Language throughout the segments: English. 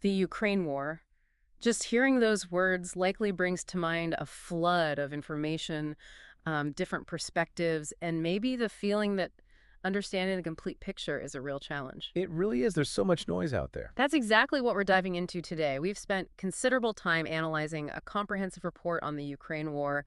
The Ukraine war. Just hearing those words likely brings to mind a flood of information, different perspectives, and maybe the feeling that understanding the complete picture is a real challenge. It really is. There's so much noise out there. That's exactly what we're diving into today. We've spent considerable time analyzing a comprehensive report on the Ukraine war,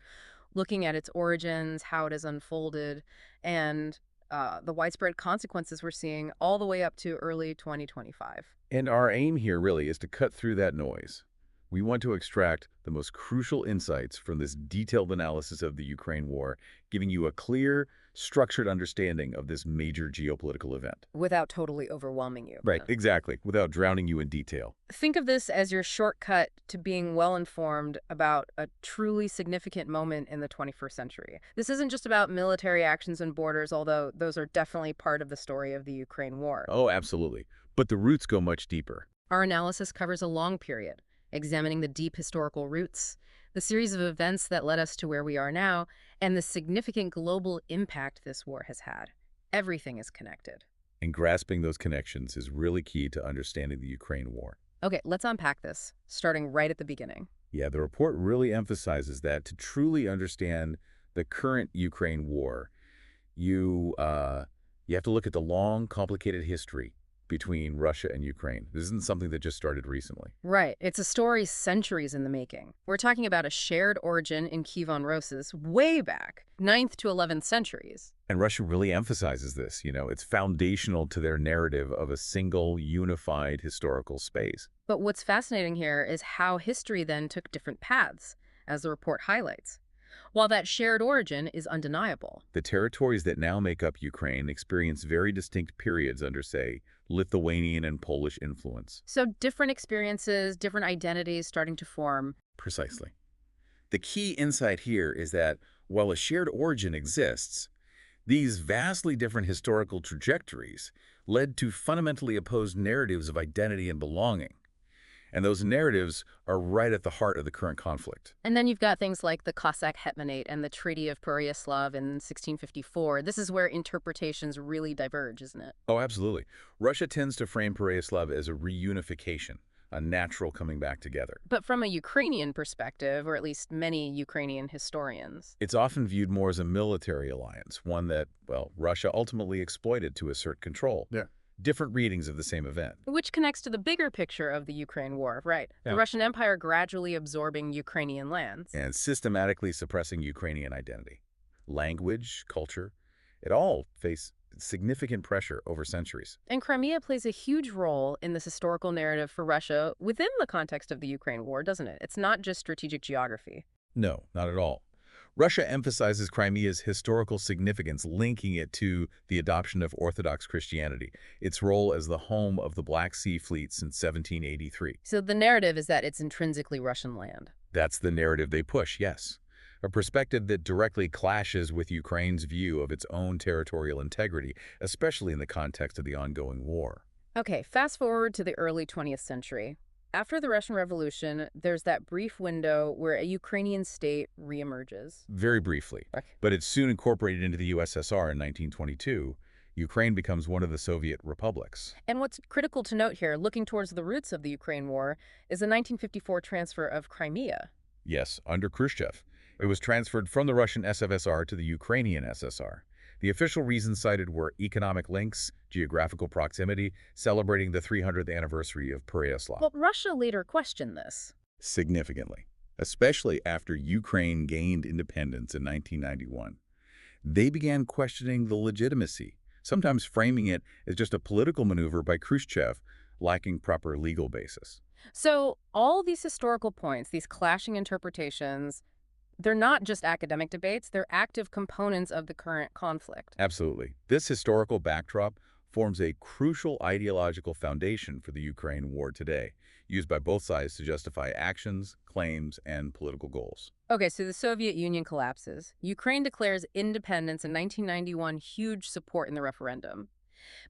looking at its origins, how it has unfolded, and the widespread consequences we're seeing all the way up to early 2025. And our aim here really is to cut through that noise. We want to extract the most crucial insights from this detailed analysis of the Ukraine war, giving you a clear, structured understanding of this major geopolitical event. Without totally overwhelming you. Right, exactly, without drowning you in detail. Think of this as your shortcut to being well-informed about a truly significant moment in the 21st century. This isn't just about military actions and borders, although those are definitely part of the story of the Ukraine war. Oh, absolutely. But the roots go much deeper. Our analysis covers a long period, examining the deep historical roots, the series of events that led us to where we are now, and the significant global impact this war has had. Everything is connected. And grasping those connections is really key to understanding the Ukraine war. Okay, let's unpack this, starting right at the beginning. Yeah, the report really emphasizes that to truly understand the current Ukraine war, you have to look at the long, complicated history between Russia and Ukraine. This isn't something that just started recently. Right. It's a story centuries in the making. We're talking about a shared origin in Kievan Roses way back, 9th to 11th centuries. And Russia really emphasizes this. It's foundational to their narrative of a single, unified historical space. But what's fascinating here is how history then took different paths, as the report highlights. While that shared origin is undeniable. The territories that now make up Ukraine experience very distinct periods under, say, Lithuanian and Polish influence. So different experiences, different identities starting to form. Precisely. The key insight here is that while a shared origin exists, these vastly different historical trajectories led to fundamentally opposed narratives of identity and belonging. And those narratives are right at the heart of the current conflict. And then you've got things like the Cossack Hetmanate and the Treaty of Pereyaslav in 1654. This is where interpretations really diverge, isn't it? Oh, absolutely. Russia tends to frame Pereyaslav as a reunification, a natural coming back together. But from a Ukrainian perspective, or at least many Ukrainian historians, It's often viewed more as a military alliance, one that, well, Russia ultimately exploited to assert control. Yeah. Different readings of the same event. which connects to the bigger picture of the Ukraine war, right? Yeah. The Russian Empire gradually absorbing Ukrainian lands. And systematically suppressing Ukrainian identity. Language, culture, it all face significant pressure over centuries. And Crimea plays a huge role in this historical narrative for Russia within the context of the Ukraine war, doesn't it? It's not just strategic geography. No, not at all. Russia emphasizes Crimea's historical significance, linking it to the adoption of Orthodox Christianity, its role as the home of the Black Sea Fleet since 1783. So the narrative is that it's intrinsically Russian land. That's the narrative they push, yes. A perspective that directly clashes with Ukraine's view of its own territorial integrity, especially in the context of the ongoing war. Okay, fast forward to the early 20th century. After the Russian Revolution, there's that brief window where a Ukrainian state reemerges. Very briefly, but it's soon incorporated into the USSR in 1922. Ukraine becomes one of the Soviet republics. And what's critical to note here, looking towards the roots of the Ukraine war, is the 1954 transfer of Crimea. Yes, under Khrushchev. It was transferred from the Russian SFSR to the Ukrainian SSR. The official reasons cited were economic links, geographical proximity, celebrating the 300th anniversary of Pereyaslav. But Russia later questioned this. Significantly, especially after Ukraine gained independence in 1991. They began questioning the legitimacy, sometimes framing it as just a political maneuver by Khrushchev, lacking proper legal basis. So all these historical points, these clashing interpretations, they're not just academic debates, they're active components of the current conflict. Absolutely. This historical backdrop forms a crucial ideological foundation for the Ukraine war today, used by both sides to justify actions, claims, and political goals. Okay, so the Soviet Union collapses. Ukraine declares independence in 1991, huge support in the referendum.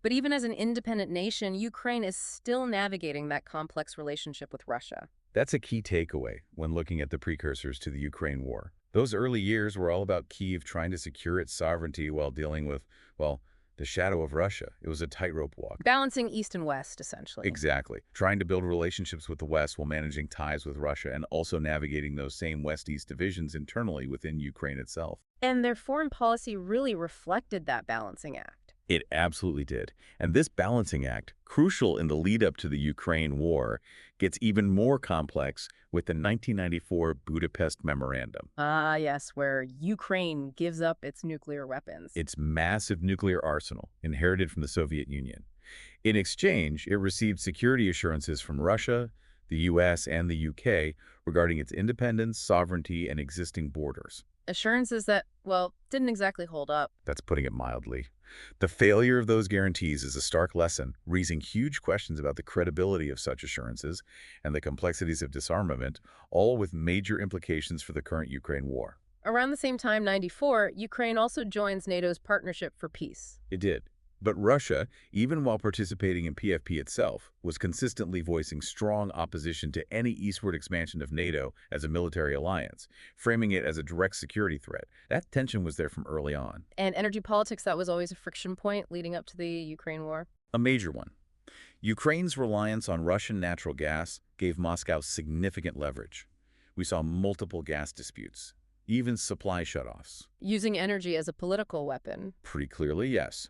But even as an independent nation, Ukraine is still navigating that complex relationship with Russia. That's a key takeaway when looking at the precursors to the Ukraine war. Those early years were all about Kyiv trying to secure its sovereignty while dealing with, well, the shadow of Russia. It was a tightrope walk. Balancing East and West, essentially. Exactly. Trying to build relationships with the West while managing ties with Russia and also navigating those same West-East divisions internally within Ukraine itself. And their foreign policy really reflected that balancing act. It absolutely did. And this balancing act, crucial in the lead-up to the Ukraine war, gets even more complex with the 1994 Budapest Memorandum. Ah, yes, where Ukraine gives up its nuclear weapons. Its massive nuclear arsenal, inherited from the Soviet Union. In exchange, it received security assurances from Russia, the U.S., and the U.K. regarding its independence, sovereignty, and existing borders. Assurances that, well, didn't exactly hold up. That's putting it mildly. The failure of those guarantees is a stark lesson, raising huge questions about the credibility of such assurances and the complexities of disarmament, all with major implications for the current Ukraine war. Around the same time, 94, Ukraine also joins NATO's Partnership for Peace. It did. But Russia, even while participating in PFP itself, was consistently voicing strong opposition to any eastward expansion of NATO as a military alliance, framing it as a direct security threat. That tension was there from early on. And energy politics, that was always a friction point leading up to the Ukraine war. A major one. Ukraine's reliance on Russian natural gas gave Moscow significant leverage. We saw multiple gas disputes, even supply shutoffs. Using energy as a political weapon. Pretty clearly, yes.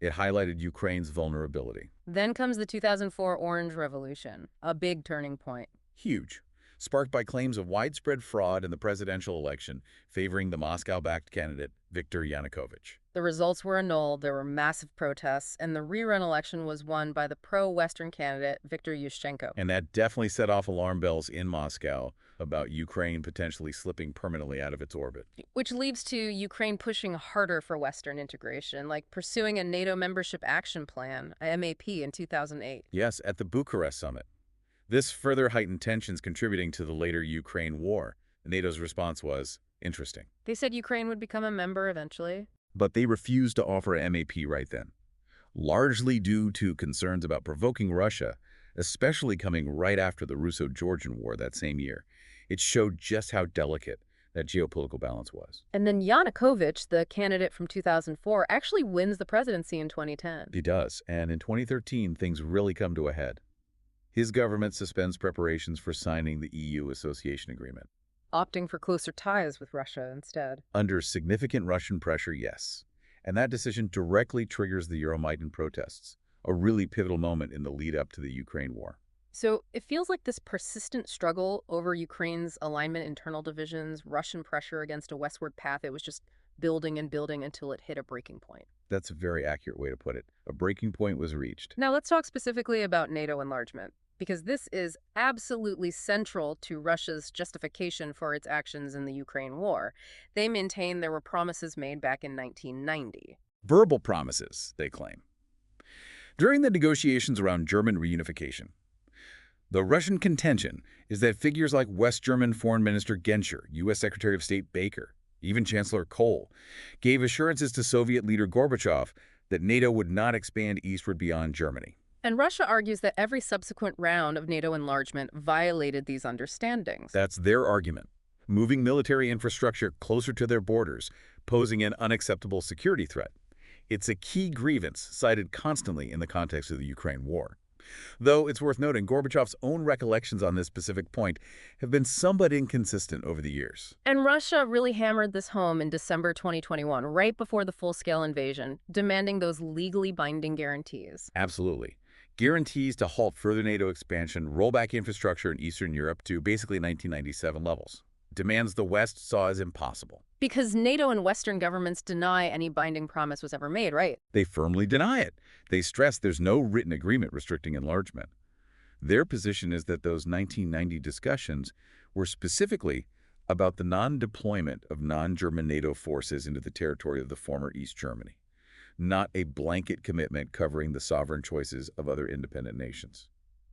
It highlighted Ukraine's vulnerability. Then comes the 2004 Orange Revolution, a big turning point. Huge. Sparked by claims of widespread fraud in the presidential election favoring the Moscow-backed candidate Viktor Yanukovych. The results were annulled, there were massive protests, and the rerun election was won by the pro-Western candidate Viktor Yushchenko. And that definitely set off alarm bells in Moscow about Ukraine potentially slipping permanently out of its orbit. Which leads to Ukraine pushing harder for Western integration, like pursuing a NATO Membership Action Plan, a MAP, in 2008. Yes, at the Bucharest summit. This further heightened tensions contributing to the later Ukraine war. NATO's response was interesting. They said Ukraine would become a member eventually. But they refused to offer a MAP right then, largely due to concerns about provoking Russia, especially coming right after the Russo-Georgian War that same year. It showed just how delicate that geopolitical balance was. And then Yanukovych, the candidate from 2004, actually wins the presidency in 2010. He does, and in 2013, things really come to a head. His government suspends preparations for signing the EU association agreement. Opting for closer ties with Russia instead. Under significant Russian pressure, yes. And that decision directly triggers the Euromaidan protests, a really pivotal moment in the lead-up to the Ukraine war. So it feels like this persistent struggle over Ukraine's alignment, internal divisions, Russian pressure against a westward path, it was just building and building until it hit a breaking point. That's a very accurate way to put it. A breaking point was reached. Now let's talk specifically about NATO enlargement, because this is absolutely central to Russia's justification for its actions in the Ukraine war. They maintain there were promises made back in 1990. Verbal promises, they claim. During the negotiations around German reunification, the Russian contention is that figures like West German Foreign Minister Genscher, U.S. Secretary of State Baker, even Chancellor Kohl, gave assurances to Soviet leader Gorbachev that NATO would not expand eastward beyond Germany. And Russia argues that every subsequent round of NATO enlargement violated these understandings. That's their argument, moving military infrastructure closer to their borders, posing an unacceptable security threat. It's a key grievance cited constantly in the context of the Ukraine war. Though it's worth noting, Gorbachev's own recollections on this specific point have been somewhat inconsistent over the years. And Russia really hammered this home in December 2021, right before the full-scale invasion, demanding those legally binding guarantees. Absolutely. Guarantees to halt further NATO expansion, roll back infrastructure in Eastern Europe to basically 1997 levels. Demands the West saw as impossible. Because NATO and Western governments deny any binding promise was ever made, right? They firmly deny it. They stress there's no written agreement restricting enlargement. Their position is that those 1990 discussions were specifically about the non-deployment of non-German NATO forces into the territory of the former East Germany, not a blanket commitment covering the sovereign choices of other independent nations.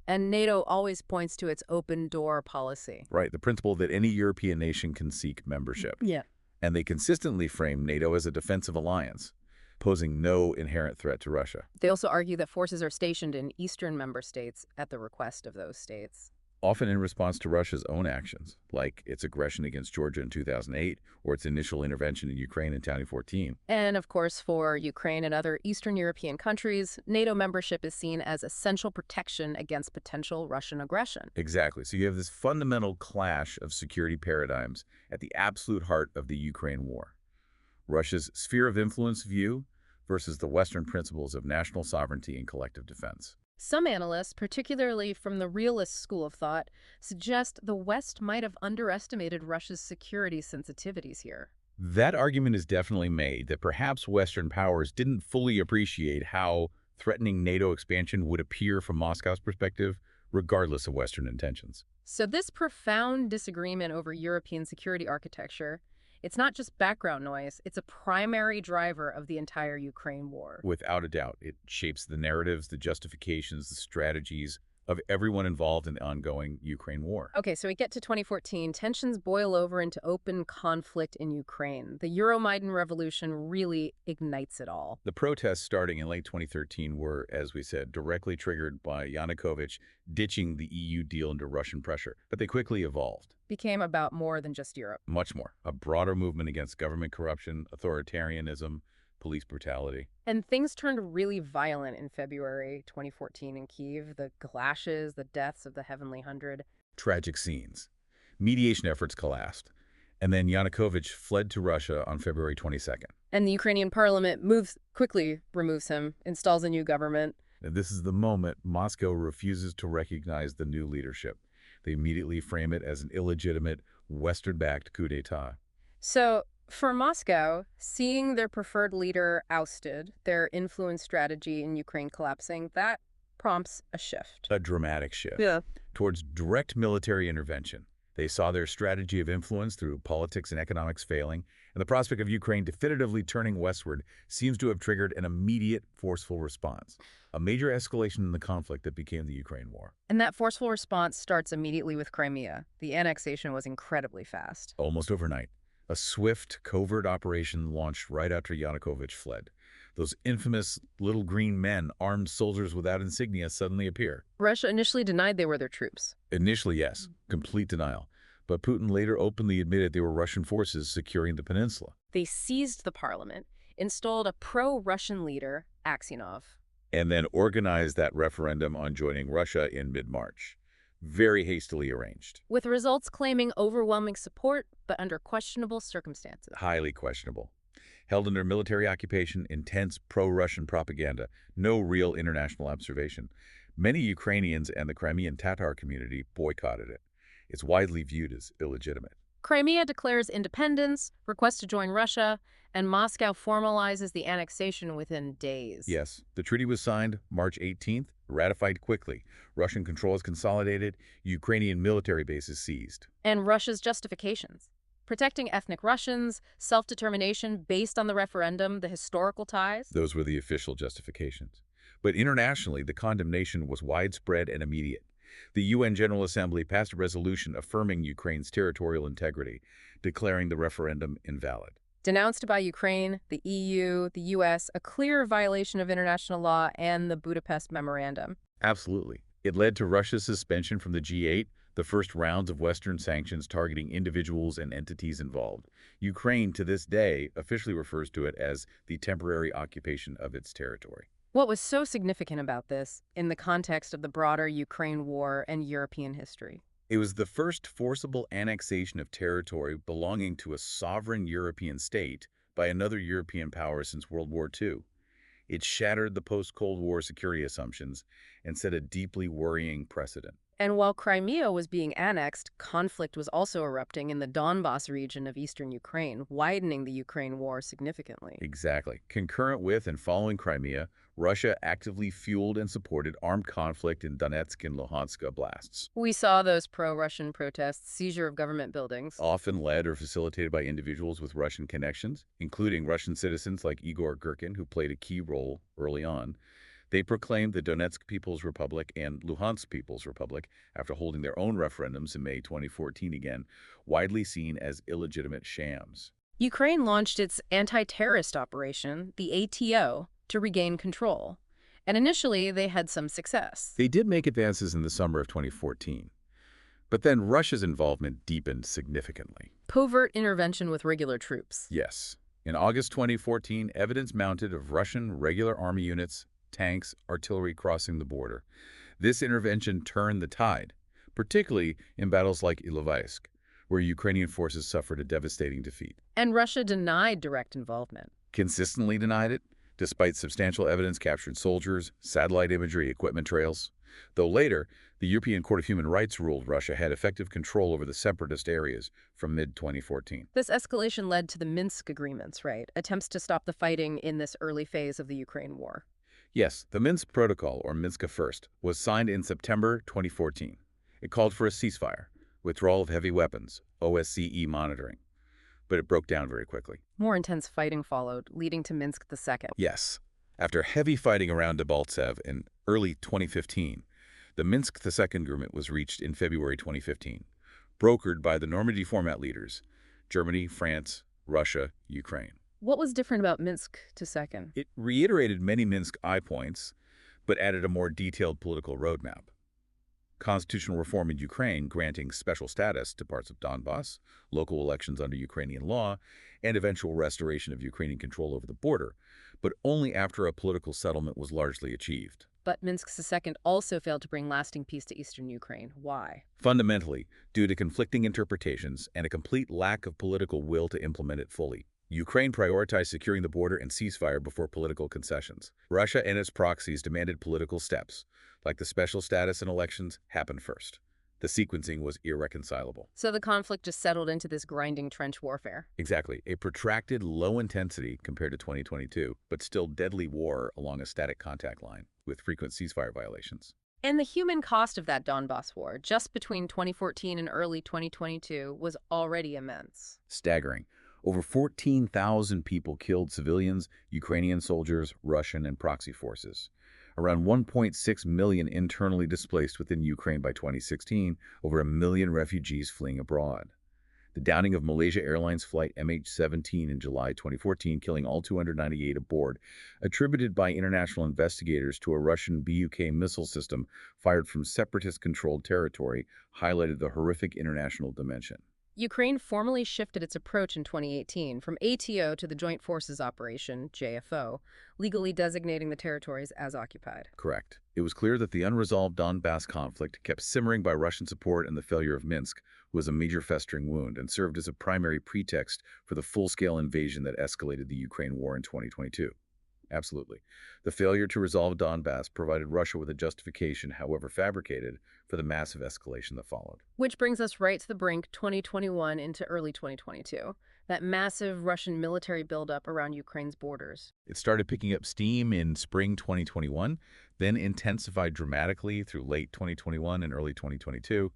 And NATO always points to its open door policy. Right, the principle that any European nation can seek membership. Yeah. And they consistently frame NATO as a defensive alliance, posing no inherent threat to Russia. They also argue that forces are stationed in Eastern member states at the request of those states. often in response to Russia's own actions, like its aggression against Georgia in 2008 or its initial intervention in Ukraine in 2014. And of course, for Ukraine and other Eastern European countries, NATO membership is seen as essential protection against potential Russian aggression. Exactly. So you have this fundamental clash of security paradigms at the absolute heart of the Ukraine war. Russia's sphere of influence view versus the Western principles of national sovereignty and collective defense. Some analysts, particularly from the realist school of thought, suggest the West might have underestimated Russia's security sensitivities here. That argument is definitely made that perhaps Western powers didn't fully appreciate how threatening NATO expansion would appear from Moscow's perspective, regardless of Western intentions. So this profound disagreement over European security architecture, it's not just background noise, it's a primary driver of the entire Ukraine war. Without a doubt, it shapes the narratives, the justifications, the strategies of everyone involved in the ongoing Ukraine war. Okay, so we get to 2014, tensions boil over into open conflict in Ukraine. The Euromaidan revolution really ignites it all. The protests starting in late 2013 were, as we said, directly triggered by Yanukovych ditching the EU deal under Russian pressure, but they quickly evolved. Became about more than just Europe. Much more. A broader movement against government corruption, authoritarianism, police brutality. And things turned really violent in February 2014 in Kyiv. The clashes, the deaths of the Heavenly Hundred. Tragic scenes. Mediation efforts collapsed. And then Yanukovych fled to Russia on February 22nd. And the Ukrainian parliament quickly removes him, installs a new government. And this is the moment Moscow refuses to recognize the new leadership. They immediately frame it as an illegitimate, Western-backed coup d'etat. So, for Moscow, seeing their preferred leader ousted, their influence strategy in Ukraine collapsing, that prompts a shift. A dramatic shift. Yeah. Towards direct military intervention. They saw their strategy of influence through politics and economics failing, and the prospect of Ukraine definitively turning westward seems to have triggered an immediate, forceful response, a major escalation in the conflict that became the Ukraine war. And that forceful response starts immediately with Crimea. The annexation was incredibly fast. Almost overnight, a swift, covert operation launched right after Yanukovych fled. Those infamous little green men, armed soldiers without insignia, suddenly appear. Russia initially denied they were their troops. Initially, yes, complete denial. But Putin later openly admitted they were Russian forces securing the peninsula. They seized the parliament, installed a pro-Russian leader, Aksionov. And then organized that referendum on joining Russia in mid-March. Very hastily arranged. With results claiming overwhelming support, but under questionable circumstances. Highly questionable. Held under military occupation, intense pro-Russian propaganda, no real international observation. Many Ukrainians and the Crimean Tatar community boycotted it. It's widely viewed as illegitimate. Crimea declares independence, requests to join Russia, and Moscow formalizes the annexation within days. Yes, the treaty was signed March 18th, ratified quickly. Russian control is consolidated, Ukrainian military bases seized. And Russia's justifications. Protecting ethnic Russians, self-determination based on the referendum, the historical ties. Those were the official justifications. But internationally, the condemnation was widespread and immediate. The UN General Assembly passed a resolution affirming Ukraine's territorial integrity, declaring the referendum invalid. Denounced by Ukraine, the EU, the US, a clear violation of international law, and the Budapest Memorandum. Absolutely. It led to Russia's suspension from the G8, the first rounds of Western sanctions targeting individuals and entities involved. Ukraine, to this day, officially refers to it as the temporary occupation of its territory. What was so significant about this, in the context of the broader Ukraine war and European history? It was the first forcible annexation of territory belonging to a sovereign European state by another European power since World War II. It shattered the post-Cold War security assumptions and set a deeply worrying precedent. And while Crimea was being annexed, conflict was also erupting in the Donbas region of eastern Ukraine, widening the Ukraine war significantly. Exactly. Concurrent with and following Crimea, Russia actively fueled and supported armed conflict in Donetsk and Luhansk oblasts. We saw those pro-Russian protests, seizure of government buildings. Often led or facilitated by individuals with Russian connections, including Russian citizens like Igor Girkin, who played a key role early on. They proclaimed the Donetsk People's Republic and Luhansk People's Republic after holding their own referendums in May 2014 again, widely seen as illegitimate shams. Ukraine launched its anti-terrorist operation, the ATO, to regain control. And initially, they had some success. They did make advances in the summer of 2014. But then Russia's involvement deepened significantly. Covert intervention with regular troops. Yes. In August 2014, evidence mounted of Russian regular army units, tanks, artillery crossing the border. This intervention turned the tide, particularly in battles like Ilovaisk, where Ukrainian forces suffered a devastating defeat. And Russia denied direct involvement. Consistently denied it, despite substantial evidence captured soldiers, satellite imagery, equipment trails. Though later, the European Court of Human Rights ruled Russia had effective control over the separatist areas from mid-2014. This escalation led to the Minsk agreements, right? Attempts to stop the fighting in this early phase of the Ukraine war. Yes, the Minsk Protocol, or Minsk First, was signed in September 2014. It called for a ceasefire, withdrawal of heavy weapons, OSCE monitoring. But it broke down very quickly. More intense fighting followed, leading to Minsk II. Yes. After heavy fighting around Debaltseve in early 2015, the Minsk II agreement was reached in February 2015, brokered by the Normandy format leaders, Germany, France, Russia, Ukraine. What was different about Minsk II? It reiterated many Minsk I points, but added a more detailed political roadmap. Constitutional reform in Ukraine granting special status to parts of Donbass, local elections under Ukrainian law, and eventual restoration of Ukrainian control over the border, but only after a political settlement was largely achieved. But Minsk II also failed to bring lasting peace to eastern Ukraine. Why? Fundamentally, due to conflicting interpretations and a complete lack of political will to implement it fully. Ukraine prioritized securing the border and ceasefire before political concessions. Russia and its proxies demanded political steps, like the special status and elections, happen first. The sequencing was irreconcilable. So the conflict just settled into this grinding trench warfare. Exactly. A protracted, low intensity compared to 2022, but still deadly war along a static contact line, with frequent ceasefire violations. And the human cost of that Donbass war, just between 2014 and early 2022, was already immense. Staggering. Over 14,000 people killed, civilians, Ukrainian soldiers, Russian and proxy forces. Around 1.6 million internally displaced within Ukraine by 2016, over 1 million refugees fleeing abroad. The downing of Malaysia Airlines flight MH17 in July 2014, killing all 298 aboard, attributed by international investigators to a Russian Buk missile system fired from separatist-controlled territory, highlighted the horrific international dimension. Ukraine formally shifted its approach in 2018 from ATO to the Joint Forces Operation, JFO, legally designating the territories as occupied. Correct. It was clear that the unresolved Donbass conflict, kept simmering by Russian support and the failure of Minsk, was a major festering wound and served as a primary pretext for the full-scale invasion that escalated the Ukraine war in 2022. Absolutely. The failure to resolve Donbass provided Russia with a justification, however fabricated, for the massive escalation that followed. Which brings us right to the brink 2021 into early 2022, that massive Russian military buildup around Ukraine's borders. It started picking up steam in spring 2021, then intensified dramatically through late 2021 and early 2022.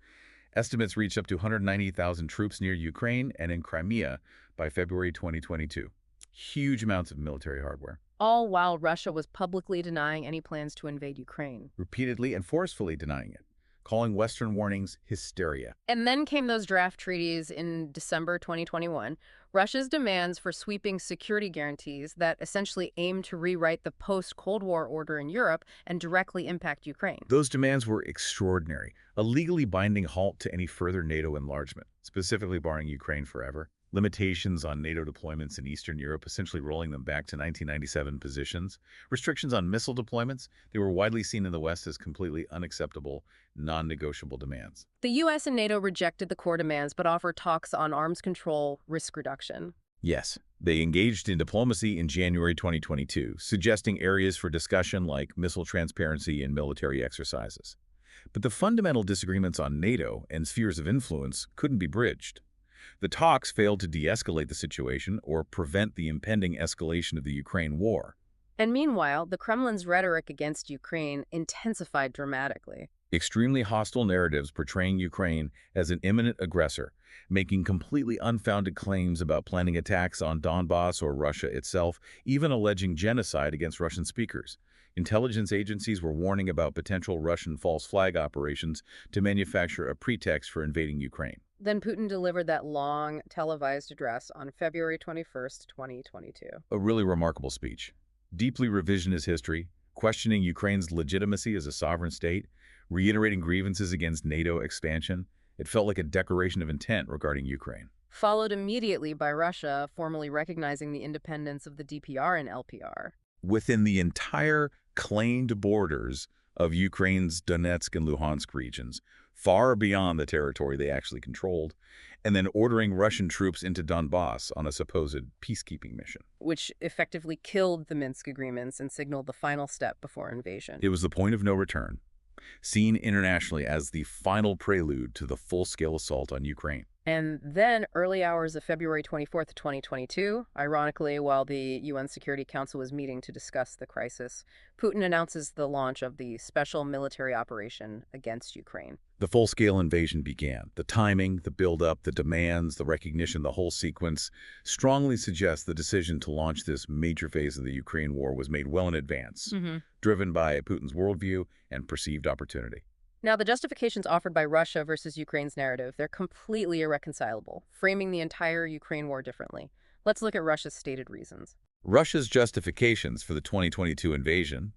Estimates reached up to 190,000 troops near Ukraine and in Crimea by February 2022. Huge amounts of military hardware. All while Russia was publicly denying any plans to invade Ukraine. Repeatedly and forcefully denying it, calling Western warnings hysteria. And then came those draft treaties in December 2021, Russia's demands for sweeping security guarantees that essentially aim to rewrite the post-Cold War order in Europe and directly impact Ukraine. Those demands were extraordinary, a legally binding halt to any further NATO enlargement, specifically barring Ukraine forever. Limitations on NATO deployments in Eastern Europe, essentially rolling them back to 1997 positions. Restrictions on missile deployments, they were widely seen in the West as completely unacceptable, non-negotiable demands. The U.S. and NATO rejected the core demands but offered talks on arms control, risk reduction. Yes, they engaged in diplomacy in January 2022, suggesting areas for discussion like missile transparency and military exercises. But the fundamental disagreements on NATO and spheres of influence couldn't be bridged. The talks failed to de-escalate the situation or prevent the impending escalation of the Ukraine war. And meanwhile, the Kremlin's rhetoric against Ukraine intensified dramatically. Extremely hostile narratives portraying Ukraine as an imminent aggressor, making completely unfounded claims about planning attacks on Donbass or Russia itself, even alleging genocide against Russian speakers. Intelligence agencies were warning about potential Russian false flag operations to manufacture a pretext for invading Ukraine. Then Putin delivered that long, televised address on February 21st, 2022. A really remarkable speech. Deeply revisionist history, questioning Ukraine's legitimacy as a sovereign state, reiterating grievances against NATO expansion, It felt like a declaration of intent regarding Ukraine. Followed immediately by Russia formally recognizing the independence of the DPR and LPR. Within the entire claimed borders of Ukraine's Donetsk and Luhansk regions, far beyond the territory they actually controlled, and then ordering Russian troops into Donbass on a supposed peacekeeping mission. Which effectively killed the Minsk agreements and signaled the final step before invasion. It was the point of no return, seen internationally as the final prelude to the full-scale assault on Ukraine. And then, early hours of February 24th, 2022, ironically, while the UN Security Council was meeting to discuss the crisis, Putin announces the launch of the special military operation against Ukraine. The full-scale invasion began. The timing, the build-up, the demands, the recognition, the whole sequence strongly suggests the decision to launch this major phase of the Ukraine war was made well in advance, driven by Putin's worldview and perceived opportunity. Now, the justifications offered by Russia versus Ukraine's narrative, they're completely irreconcilable, framing the entire Ukraine war differently. Let's look at Russia's stated reasons. Russia's justifications for the 2022 invasion,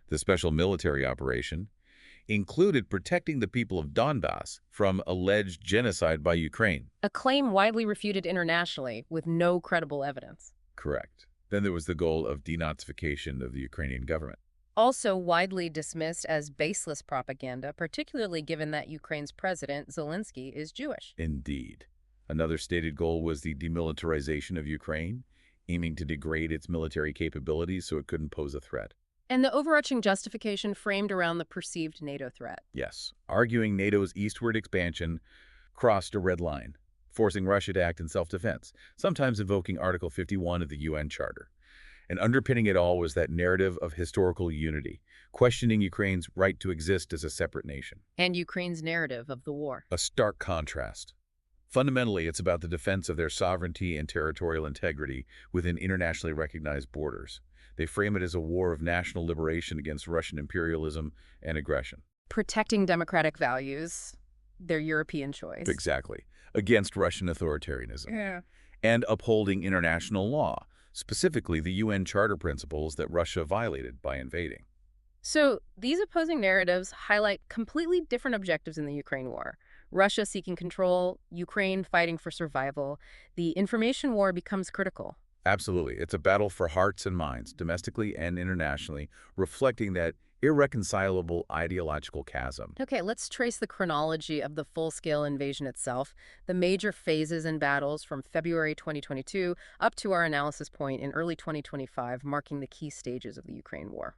the special military operation, included protecting the people of Donbass from alleged genocide by Ukraine. A claim widely refuted internationally with no credible evidence. Correct. Then there was the goal of denazification of the Ukrainian government. Also widely dismissed as baseless propaganda, particularly given that Ukraine's president, Zelensky, is Jewish. Indeed. Another stated goal was the demilitarization of Ukraine, aiming to degrade its military capabilities so it couldn't pose a threat. And the overarching justification framed around the perceived NATO threat. Yes, arguing NATO's eastward expansion crossed a red line, forcing Russia to act in self-defense, sometimes invoking Article 51 of the UN Charter. And underpinning it all was that narrative of historical unity, questioning Ukraine's right to exist as a separate nation. And Ukraine's narrative of the war. A stark contrast. Fundamentally, it's about the defense of their sovereignty and territorial integrity within internationally recognized borders. They frame it as a war of national liberation against Russian imperialism and aggression. Protecting democratic values, their European choice. Exactly. Against Russian authoritarianism. Yeah. And upholding international law, specifically the UN Charter principles that Russia violated by invading. So these opposing narratives highlight completely different objectives in the Ukraine war. Russia seeking control, Ukraine fighting for survival. The information war becomes critical. Absolutely. It's a battle for hearts and minds, domestically and internationally, reflecting that irreconcilable ideological chasm. Okay, let's trace the chronology of the full-scale invasion itself, the major phases and battles from February 2022 up to our analysis point in early 2025, marking the key stages of the Ukraine war.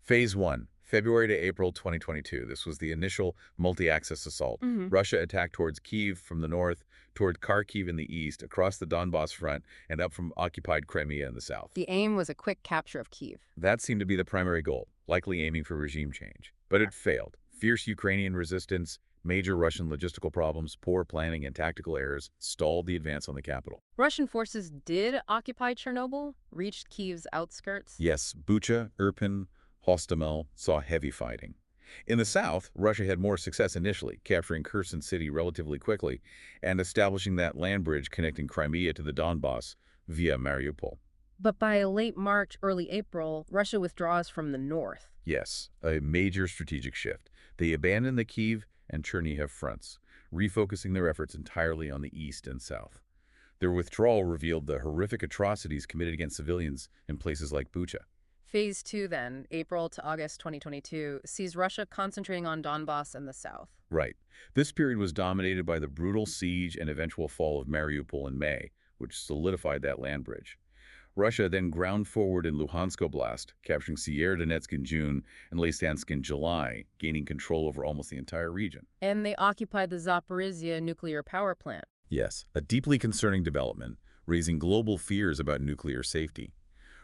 Phase 1, February to April 2022. This was the initial multi-axis assault. Russia attacked towards Kyiv from the north, toward Kharkiv in the east, across the Donbass front, and up from occupied Crimea in the south. The aim was a quick capture of Kyiv. That seemed to be the primary goal, likely aiming for regime change. But it failed. Fierce Ukrainian resistance, major Russian logistical problems, poor planning, and tactical errors stalled the advance on the capital. Russian forces did occupy Chernobyl, reached Kyiv's outskirts. Yes, Bucha, Irpin, Hostomel saw heavy fighting. In the south, Russia had more success initially, capturing Kherson City relatively quickly and establishing that land bridge connecting Crimea to the Donbass via Mariupol. But by late March, early April, Russia withdraws from the north. Yes, a major strategic shift. They abandoned the Kyiv and Chernihiv fronts, refocusing their efforts entirely on the east and south. Their withdrawal revealed the horrific atrocities committed against civilians in places like Bucha. Phase 2 then, April to August 2022, sees Russia concentrating on Donbass and the south. Right. This period was dominated by the brutal siege and eventual fall of Mariupol in May, which solidified that land bridge. Russia then ground forward in Luhansk Oblast, capturing Sierodonetsk in June and Lysychansk in July, gaining control over almost the entire region. And they occupied the Zaporizhia nuclear power plant. Yes, a deeply concerning development, raising global fears about nuclear safety.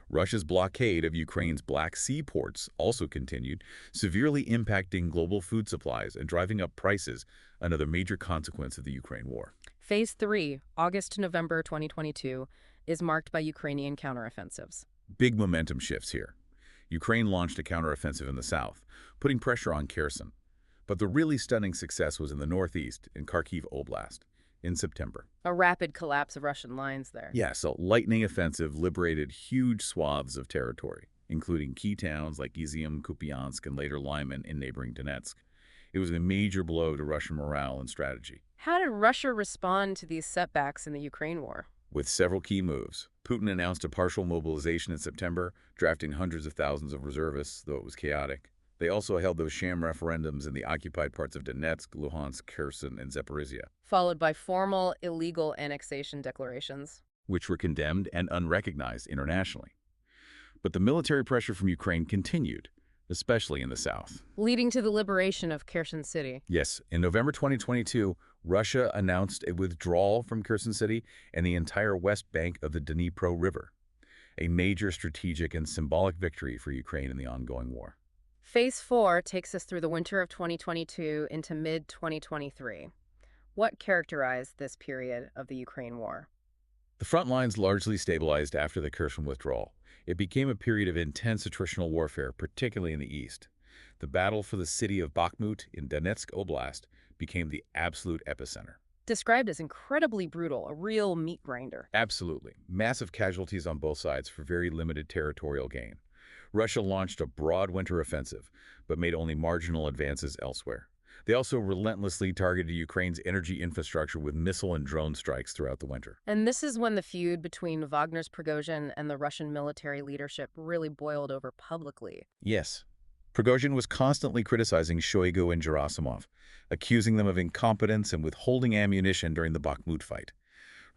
Russia's blockade of Ukraine's Black Sea ports also continued, severely impacting global food supplies and driving up prices, another major consequence of the Ukraine war. Phase 3, August to November 2022, is marked by Ukrainian counteroffensives. Big momentum shifts here. Ukraine launched a counteroffensive in the south, putting pressure on Kherson. But the really stunning success was in the northeast, in Kharkiv Oblast, in September. A rapid collapse of Russian lines there. Yes, a lightning offensive liberated huge swaths of territory, including key towns like Izium, Kupiansk, and later Lyman in neighboring Donetsk. It was a major blow to Russian morale and strategy. How did Russia respond to these setbacks in the Ukraine war? With several key moves, Putin announced a partial mobilization in September, drafting hundreds of thousands of reservists, though it was chaotic. They also held those sham referendums in the occupied parts of Donetsk, Luhansk, Kherson, and Zaporizhia, Followed by formal illegal annexation declarations. which were condemned and unrecognized internationally. But the military pressure from Ukraine continued, especially in the south. Leading to the liberation of Kherson City. Yes, in November 2022, Russia announced a withdrawal from Kherson City and the entire west bank of the Dnipro River, a major strategic and symbolic victory for Ukraine in the ongoing war. Phase 4 takes us through the winter of 2022 into mid-2023. What characterized this period of the Ukraine war? The front lines largely stabilized after the Kherson withdrawal. It became a period of intense attritional warfare, particularly in the east. The battle for the city of Bakhmut in Donetsk Oblast became the absolute epicenter. Described as incredibly brutal, a real meat grinder. Absolutely. Massive casualties on both sides for very limited territorial gain. Russia launched a broad winter offensive, but made only marginal advances elsewhere. They also relentlessly targeted Ukraine's energy infrastructure with missile and drone strikes throughout the winter. And this is when the feud between Wagner's Prigozhin and the Russian military leadership really boiled over publicly. Yes, Prigozhin was constantly criticizing Shoigu and Gerasimov, accusing them of incompetence and withholding ammunition during the Bakhmut fight.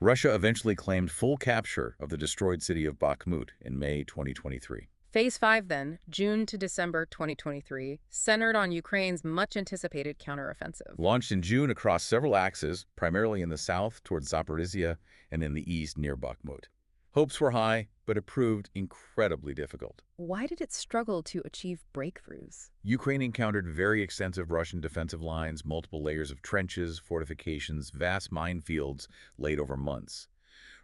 Russia eventually claimed full capture of the destroyed city of Bakhmut in May 2023. Phase 5 then, June to December 2023, centered on Ukraine's much-anticipated counteroffensive. Launched in June across several axes, primarily in the south towards Zaporizhia and in the east near Bakhmut. Hopes were high, but it proved incredibly difficult. Why did it struggle to achieve breakthroughs? Ukraine encountered very extensive Russian defensive lines, multiple layers of trenches, fortifications, vast minefields laid over months.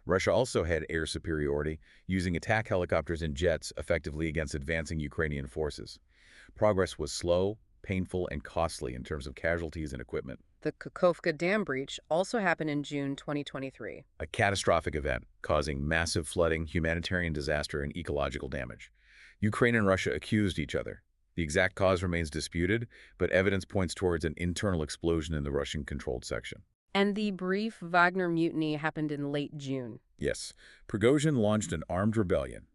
Russia also had air superiority, using attack helicopters and jets effectively against advancing Ukrainian forces. Progress was slow, painful, and costly in terms of casualties and equipment. The Kakhovka dam breach also happened in June 2023. A catastrophic event causing massive flooding, humanitarian disaster, and ecological damage. Ukraine and Russia accused each other. The exact cause remains disputed, but evidence points towards an internal explosion in the Russian-controlled section. And the brief Wagner mutiny happened in late June. Yes, Prigozhin launched an armed rebellion,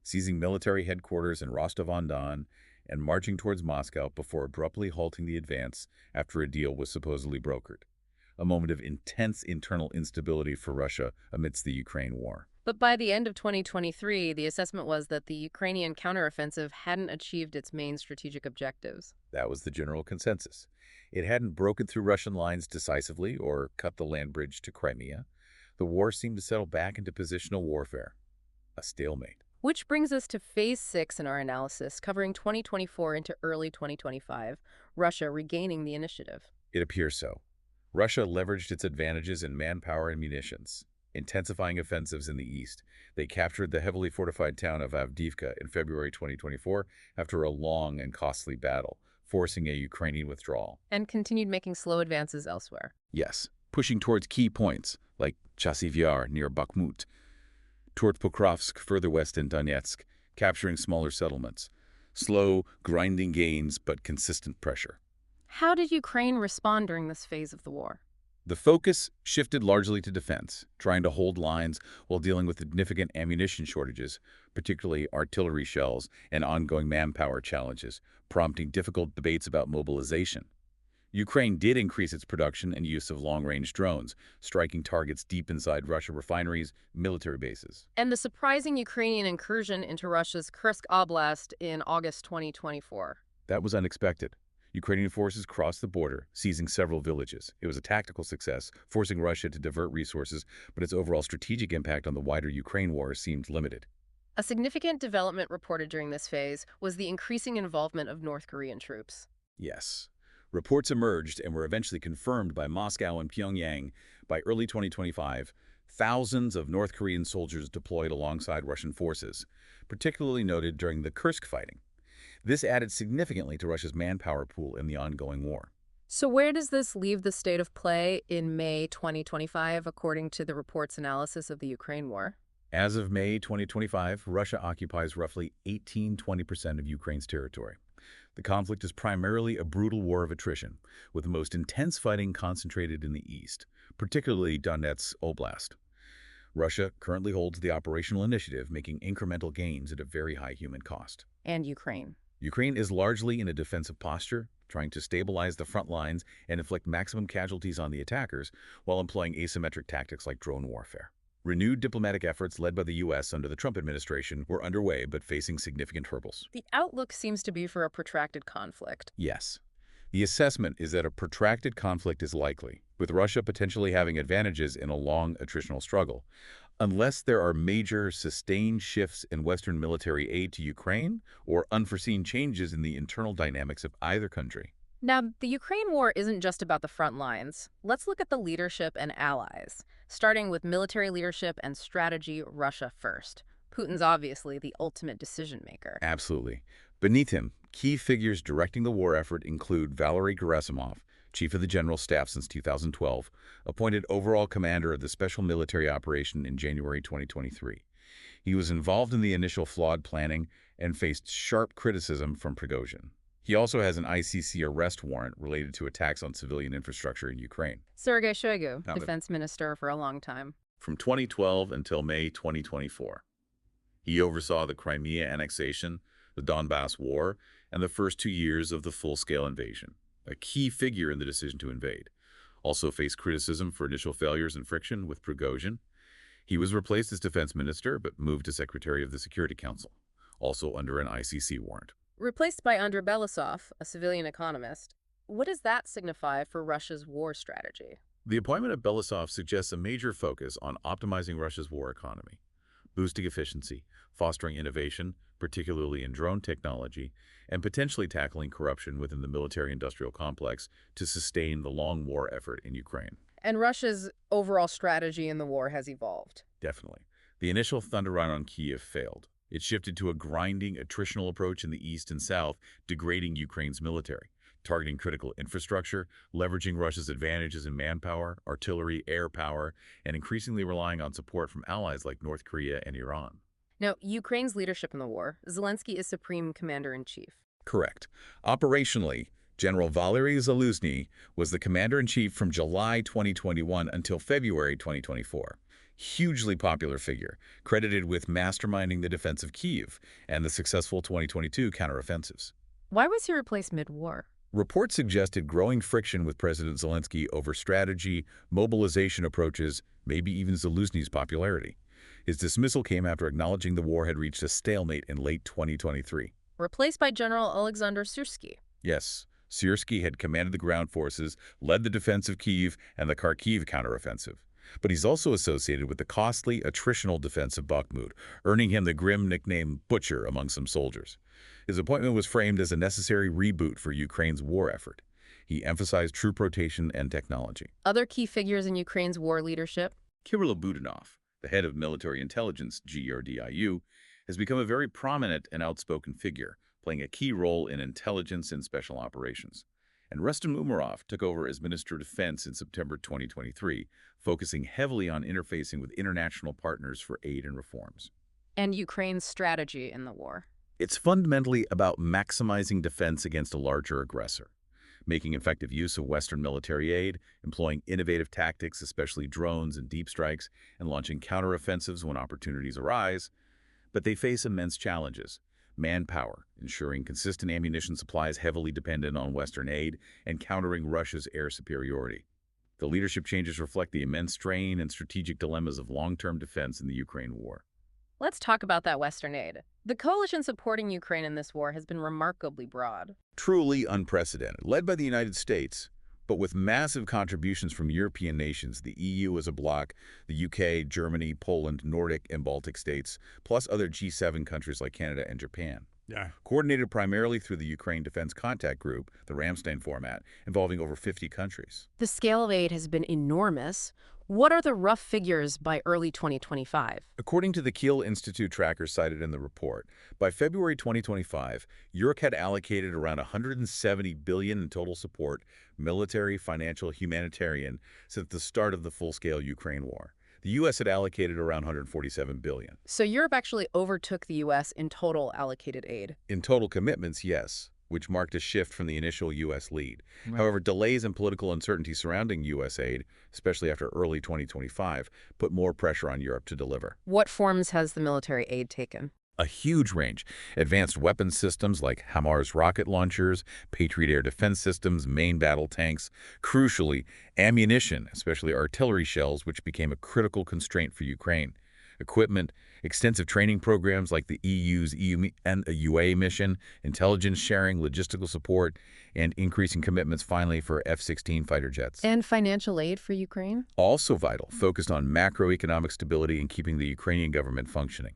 seizing military headquarters in Rostov-on-Don and marching towards Moscow before abruptly halting the advance after a deal was supposedly brokered. A moment of intense internal instability for Russia amidst the Ukraine war. But by the end of 2023, the assessment was that the Ukrainian counteroffensive hadn't achieved its main strategic objectives. That was the general consensus. It hadn't broken through Russian lines decisively or cut the land bridge to Crimea. The war seemed to settle back into positional warfare, a stalemate. Which brings us to Phase 6 in our analysis, covering 2024 into early 2025, Russia regaining the initiative. It appears so. Russia leveraged its advantages in manpower and munitions, intensifying offensives in the east. They captured the heavily fortified town of Avdiivka in February 2024 after a long and costly battle, forcing a Ukrainian withdrawal. And continued making slow advances elsewhere. Yes, pushing towards key points, like Chasiv Yar near Bakhmut, towards Pokrovsk further west in Donetsk, capturing smaller settlements. Slow, grinding gains, but consistent pressure. How did Ukraine respond during this phase of the war? The focus shifted largely to defense, trying to hold lines while dealing with significant ammunition shortages, particularly artillery shells and ongoing manpower challenges, prompting difficult debates about mobilization. Ukraine did increase its production and use of long-range drones, striking targets deep inside Russian refineries, military bases. And the surprising Ukrainian incursion into Russia's Kursk Oblast in August 2024. That was unexpected. Ukrainian forces crossed the border, seizing several villages. It was a tactical success, forcing Russia to divert resources, but its overall strategic impact on the wider Ukraine war seemed limited. A significant development reported during this phase was the increasing involvement of North Korean troops. Yes. Reports emerged and were eventually confirmed by Moscow and Pyongyang. By early 2025, thousands of North Korean soldiers deployed alongside Russian forces, particularly noted during the Kursk fighting. This added significantly to Russia's manpower pool in the ongoing war. So where does this leave the state of play in May 2025, according to the report's analysis of the Ukraine war? As of May 2025, Russia occupies roughly 18–20% of Ukraine's territory. The conflict is primarily a brutal war of attrition, with the most intense fighting concentrated in the east, particularly Donetsk Oblast. Russia currently holds the operational initiative, making incremental gains at a very high human cost. And Ukraine. Ukraine is largely in a defensive posture, trying to stabilize the front lines and inflict maximum casualties on the attackers while employing asymmetric tactics like drone warfare. Renewed diplomatic efforts led by the U.S. under the Trump administration were underway but facing significant hurdles. The outlook seems to be for a protracted conflict. Yes. The assessment is that a protracted conflict is likely, with Russia potentially having advantages in a long attritional struggle, unless there are major, sustained shifts in Western military aid to Ukraine or unforeseen changes in the internal dynamics of either country. Now, the Ukraine war isn't just about the front lines. Let's look at the leadership and allies, starting with military leadership and strategy, Russia first. Putin's obviously the ultimate decision maker. Absolutely. Beneath him, key figures directing the war effort include Valery Gerasimov, Chief of the General Staff since 2012, appointed overall commander of the Special Military Operation in January 2023. He was involved in the initial flawed planning and faced sharp criticism from Prigozhin. He also has an ICC arrest warrant related to attacks on civilian infrastructure in Ukraine. Sergei Shoigu, Now, defense minister for a long time. from 2012 until May 2024, he oversaw the Crimea annexation, the Donbass War, and the first 2 years of the full-scale invasion, a key figure in the decision to invade. Also faced criticism for initial failures and friction with Prigozhin. He was replaced as defense minister but moved to secretary of the Security Council, also under an ICC warrant. Replaced by Andrei Belousov, a civilian economist. What does that signify for Russia's war strategy? The appointment of Belousov suggests a major focus on optimizing Russia's war economy, boosting efficiency, fostering innovation, particularly in drone technology, and potentially tackling corruption within the military-industrial complex to sustain the long war effort in Ukraine. And Russia's overall strategy in the war has evolved. Definitely. The initial thunder run on Kyiv failed. It shifted to a grinding, attritional approach in the east and south, degrading Ukraine's military, targeting critical infrastructure, leveraging Russia's advantages in manpower, artillery, air power, and increasingly relying on support from allies like North Korea and Iran. Now, Ukraine's leadership in the war, Zelensky is supreme commander-in-chief. Correct. Operationally, General Valery Zaluzhny was the commander-in-chief from July 2021 until February 2024. Hugely popular figure, credited with masterminding the defense of Kyiv and the successful 2022 counteroffensives. Why was he replaced mid-war? Reports suggested growing friction with President Zelensky over strategy, mobilization approaches, maybe even Zaluzhny's popularity. His dismissal came after acknowledging the war had reached a stalemate in late 2023. Replaced by General Alexander Syrsky. Yes, Syrsky had commanded the ground forces, led the defense of Kyiv and the Kharkiv counteroffensive. But he's also associated with the costly, attritional defense of Bakhmut, earning him the grim nickname Butcher among some soldiers. His appointment was framed as a necessary reboot for Ukraine's war effort. He emphasized troop rotation and technology. Other key figures in Ukraine's war leadership? Kirill Budanov, the head of military intelligence, GRDIU, has become a very prominent and outspoken figure, playing a key role in intelligence and special operations. And Rustem Umerov took over as Minister of Defense in September 2023, focusing heavily on interfacing with international partners for aid and reforms. And Ukraine's strategy in the war. It's fundamentally about maximizing defense against a larger aggressor, making effective use of Western military aid, employing innovative tactics, especially drones and deep strikes, and launching counteroffensives when opportunities arise. But they face immense challenges. Manpower, ensuring consistent ammunition supplies heavily dependent on Western aid, and countering Russia's air superiority. The leadership changes reflect the immense strain and strategic dilemmas of long-term defense in the Ukraine war. Let's talk about that Western aid. The coalition supporting Ukraine in this war has been remarkably broad. Truly unprecedented, led by the United States, but with massive contributions from European nations, the EU as a bloc, the UK, Germany, Poland, Nordic, and Baltic states, plus other G7 countries like Canada and Japan. Yeah. Coordinated primarily through the Ukraine Defense Contact Group, the Ramstein format, involving over 50 countries. The scale of aid has been enormous. What are the rough figures by early 2025? According to the Kiel Institute trackers cited in the report, by February 2025, Europe had allocated around $170 billion in total support, military, financial, humanitarian, since the start of the full-scale Ukraine war. The U.S. had allocated around $147 billion. So Europe actually overtook the U.S. in total allocated aid. In total commitments, yes. which marked a shift from the initial U.S. lead. Right. However, delays and political uncertainty surrounding U.S. aid, especially after early 2025, put more pressure on Europe to deliver. What forms has the military aid taken? A huge range. Advanced weapons systems like HIMARS rocket launchers, Patriot air defense systems, main battle tanks. Crucially, ammunition, especially artillery shells, which became a critical constraint for Ukraine. Equipment, extensive training programs like the EU's UA mission, intelligence sharing, logistical support, and increasing commitments finally for F-16 fighter jets. And financial aid for Ukraine? Also vital, focused on macroeconomic stability and keeping the Ukrainian government functioning.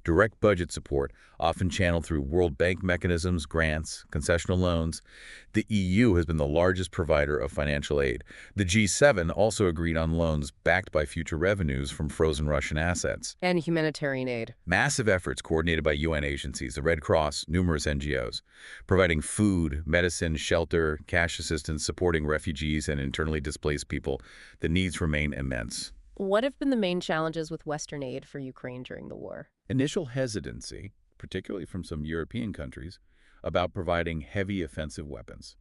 Direct budget support, often channeled through World Bank mechanisms, grants, concessional loans. The EU has been the largest provider of financial aid. The G7 also agreed on loans backed by future revenues from frozen Russian assets. And humanitarian aid. Massive efforts coordinated by UN agencies, the Red Cross, numerous NGOs, providing food, medicine, shelter, cash assistance, supporting refugees and internally displaced people. The needs remain immense. What have been the main challenges with Western aid for Ukraine during the war? Initial hesitancy, particularly from some European countries, about providing heavy offensive weapons.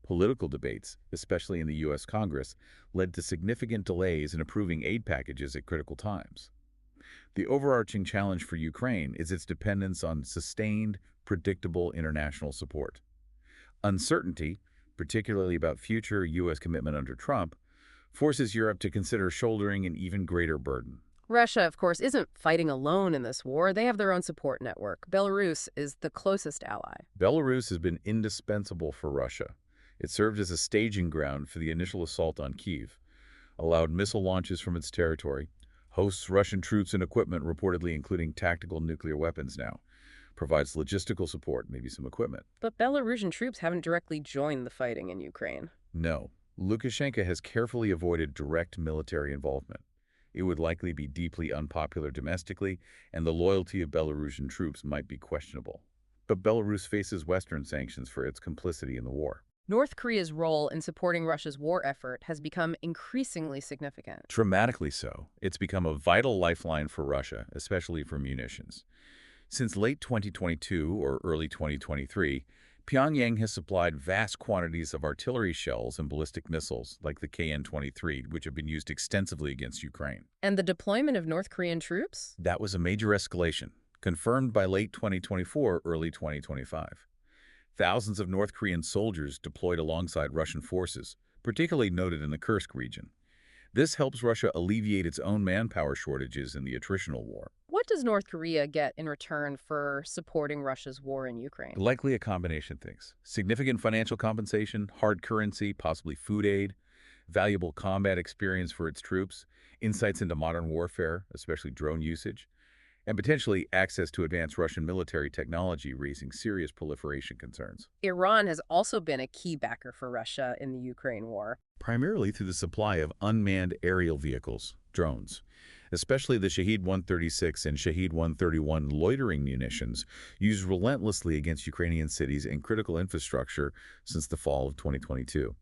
Political debates, especially in the U.S. Congress, led to significant delays in approving aid packages at critical times. The overarching challenge for Ukraine is its dependence on sustained, predictable international support. Uncertainty, particularly about future U.S. commitment under Trump, forces Europe to consider shouldering an even greater burden. Russia, of course, isn't fighting alone in this war. They have their own support network. Belarus is the closest ally. Belarus has been indispensable for Russia. It served as a staging ground for the initial assault on Kyiv, allowed missile launches from its territory, hosts Russian troops and equipment, reportedly including tactical nuclear weapons now, provides logistical support, maybe some equipment. But Belarusian troops haven't directly joined the fighting in Ukraine. No, Lukashenko has carefully avoided direct military involvement. It would likely be deeply unpopular domestically, and the loyalty of Belarusian troops might be questionable. But Belarus faces Western sanctions for its complicity in the war. North Korea's role in supporting Russia's war effort has become increasingly significant. Dramatically so. It's become a vital lifeline for Russia, especially for munitions. Since late 2022 or early 2023, Pyongyang has supplied vast quantities of artillery shells and ballistic missiles, like the KN-23, which have been used extensively against Ukraine. And the deployment of North Korean troops? That was a major escalation, confirmed by late 2024, early 2025. Thousands of North Korean soldiers deployed alongside Russian forces, particularly noted in the Kursk region. This helps Russia alleviate its own manpower shortages in the attritional war. What does North Korea get in return for supporting Russia's war in Ukraine? Likely a combination of things. Significant financial compensation, hard currency, possibly food aid, valuable combat experience for its troops, insights into modern warfare, especially drone usage, and potentially access to advanced Russian military technology, raising serious proliferation concerns. Iran has also been a key backer for Russia in the Ukraine war. Primarily through the supply of unmanned aerial vehicles, drones, especially the Shahed-136 and Shahed-131 loitering munitions used relentlessly against Ukrainian cities and critical infrastructure since the fall of 2022.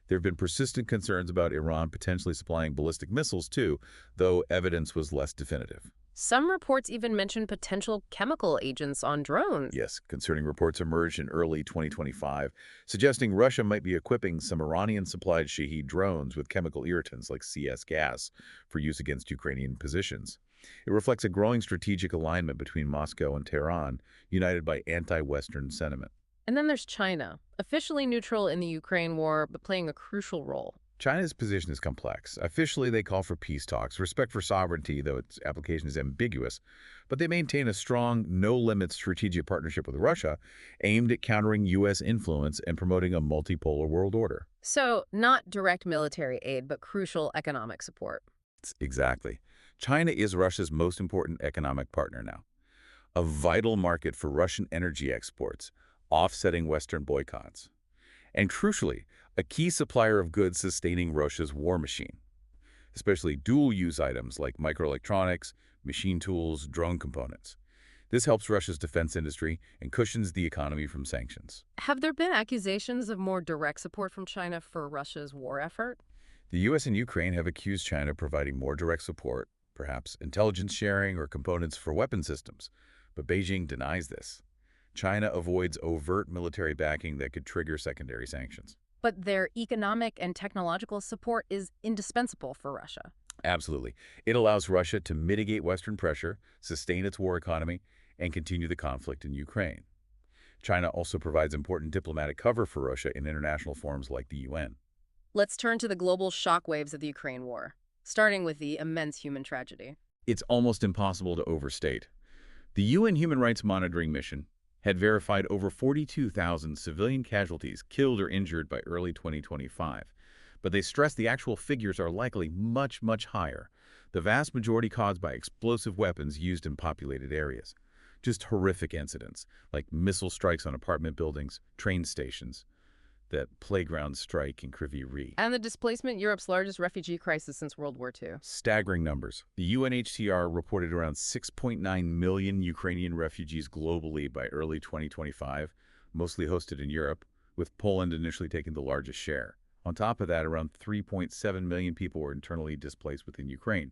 There have been persistent concerns about Iran potentially supplying ballistic missiles too, though evidence was less definitive. Some reports even mention potential chemical agents on drones. Yes, concerning reports emerged in early 2025, suggesting Russia might be equipping some Iranian-supplied Shahed drones with chemical irritants like CS gas for use against Ukrainian positions. It reflects a growing strategic alignment between Moscow and Tehran, united by anti-Western sentiment. And then there's China, officially neutral in the Ukraine war, but playing a crucial role. China's position is complex. Officially, they call for peace talks, respect for sovereignty, though its application is ambiguous, but they maintain a strong, no-limits strategic partnership with Russia aimed at countering U.S. influence and promoting a multipolar world order. So, not direct military aid, but crucial economic support. Exactly. China is Russia's most important economic partner now, a vital market for Russian energy exports, offsetting Western boycotts. And crucially, a key supplier of goods sustaining Russia's war machine, especially dual-use items like microelectronics, machine tools, drone components. This helps Russia's defense industry and cushions the economy from sanctions. Have there been accusations of more direct support from China for Russia's war effort? The U.S. and Ukraine have accused China of providing more direct support, perhaps intelligence sharing or components for weapon systems, but Beijing denies this. China avoids overt military backing that could trigger secondary sanctions. But their economic and technological support is indispensable for Russia. Absolutely. It allows Russia to mitigate Western pressure, sustain its war economy, and continue the conflict in Ukraine. China also provides important diplomatic cover for Russia in international forums like the UN. Let's turn to the global shockwaves of the Ukraine war, starting with the immense human tragedy. It's almost impossible to overstate. The UN Human Rights Monitoring Mission had verified over 42,000 civilian casualties killed or injured by early 2025, but they stress the actual figures are likely much, much higher, the vast majority caused by explosive weapons used in populated areas. Just horrific incidents, like missile strikes on apartment buildings, train stations, that playground strike in Kryvyi Rih. And the displacement, Europe's largest refugee crisis since World War II. Staggering numbers. The UNHCR reported around 6.9 million Ukrainian refugees globally by early 2025, mostly hosted in Europe, with Poland initially taking the largest share. On top of that, around 3.7 million people were internally displaced within Ukraine.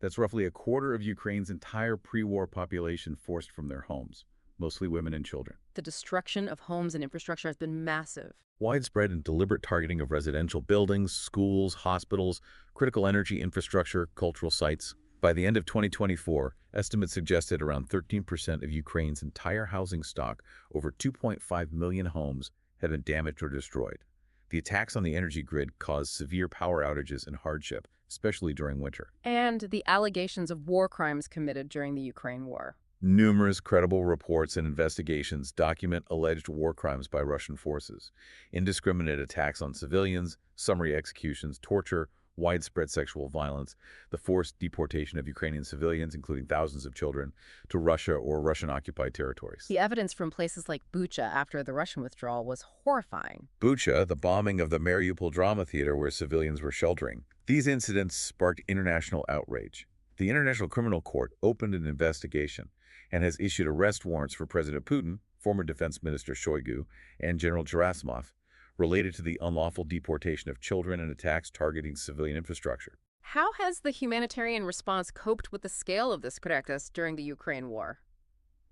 That's roughly a quarter of Ukraine's entire pre-war population forced from their homes, mostly women and children. The destruction of homes and infrastructure has been massive. Widespread and deliberate targeting of residential buildings, schools, hospitals, critical energy infrastructure, cultural sites. By the end of 2024, estimates suggested around 13% of Ukraine's entire housing stock, over 2.5 million homes, had been damaged or destroyed. The attacks on the energy grid caused severe power outages and hardship, especially during winter. And the allegations of war crimes committed during the Ukraine war. Numerous credible reports and investigations document alleged war crimes by Russian forces, indiscriminate attacks on civilians, summary executions, torture, widespread sexual violence, the forced deportation of Ukrainian civilians, including thousands of children, to Russia or Russian-occupied territories. The evidence from places like Bucha after the Russian withdrawal was horrifying. Bucha, the bombing of the Mariupol drama theater where civilians were sheltering. These incidents sparked international outrage. The International Criminal Court opened an investigation and has issued arrest warrants for President Putin, former Defense Minister Shoigu, and General Gerasimov, related to the unlawful deportation of children and attacks targeting civilian infrastructure. How has the humanitarian response coped with the scale of this practice during the Ukraine war?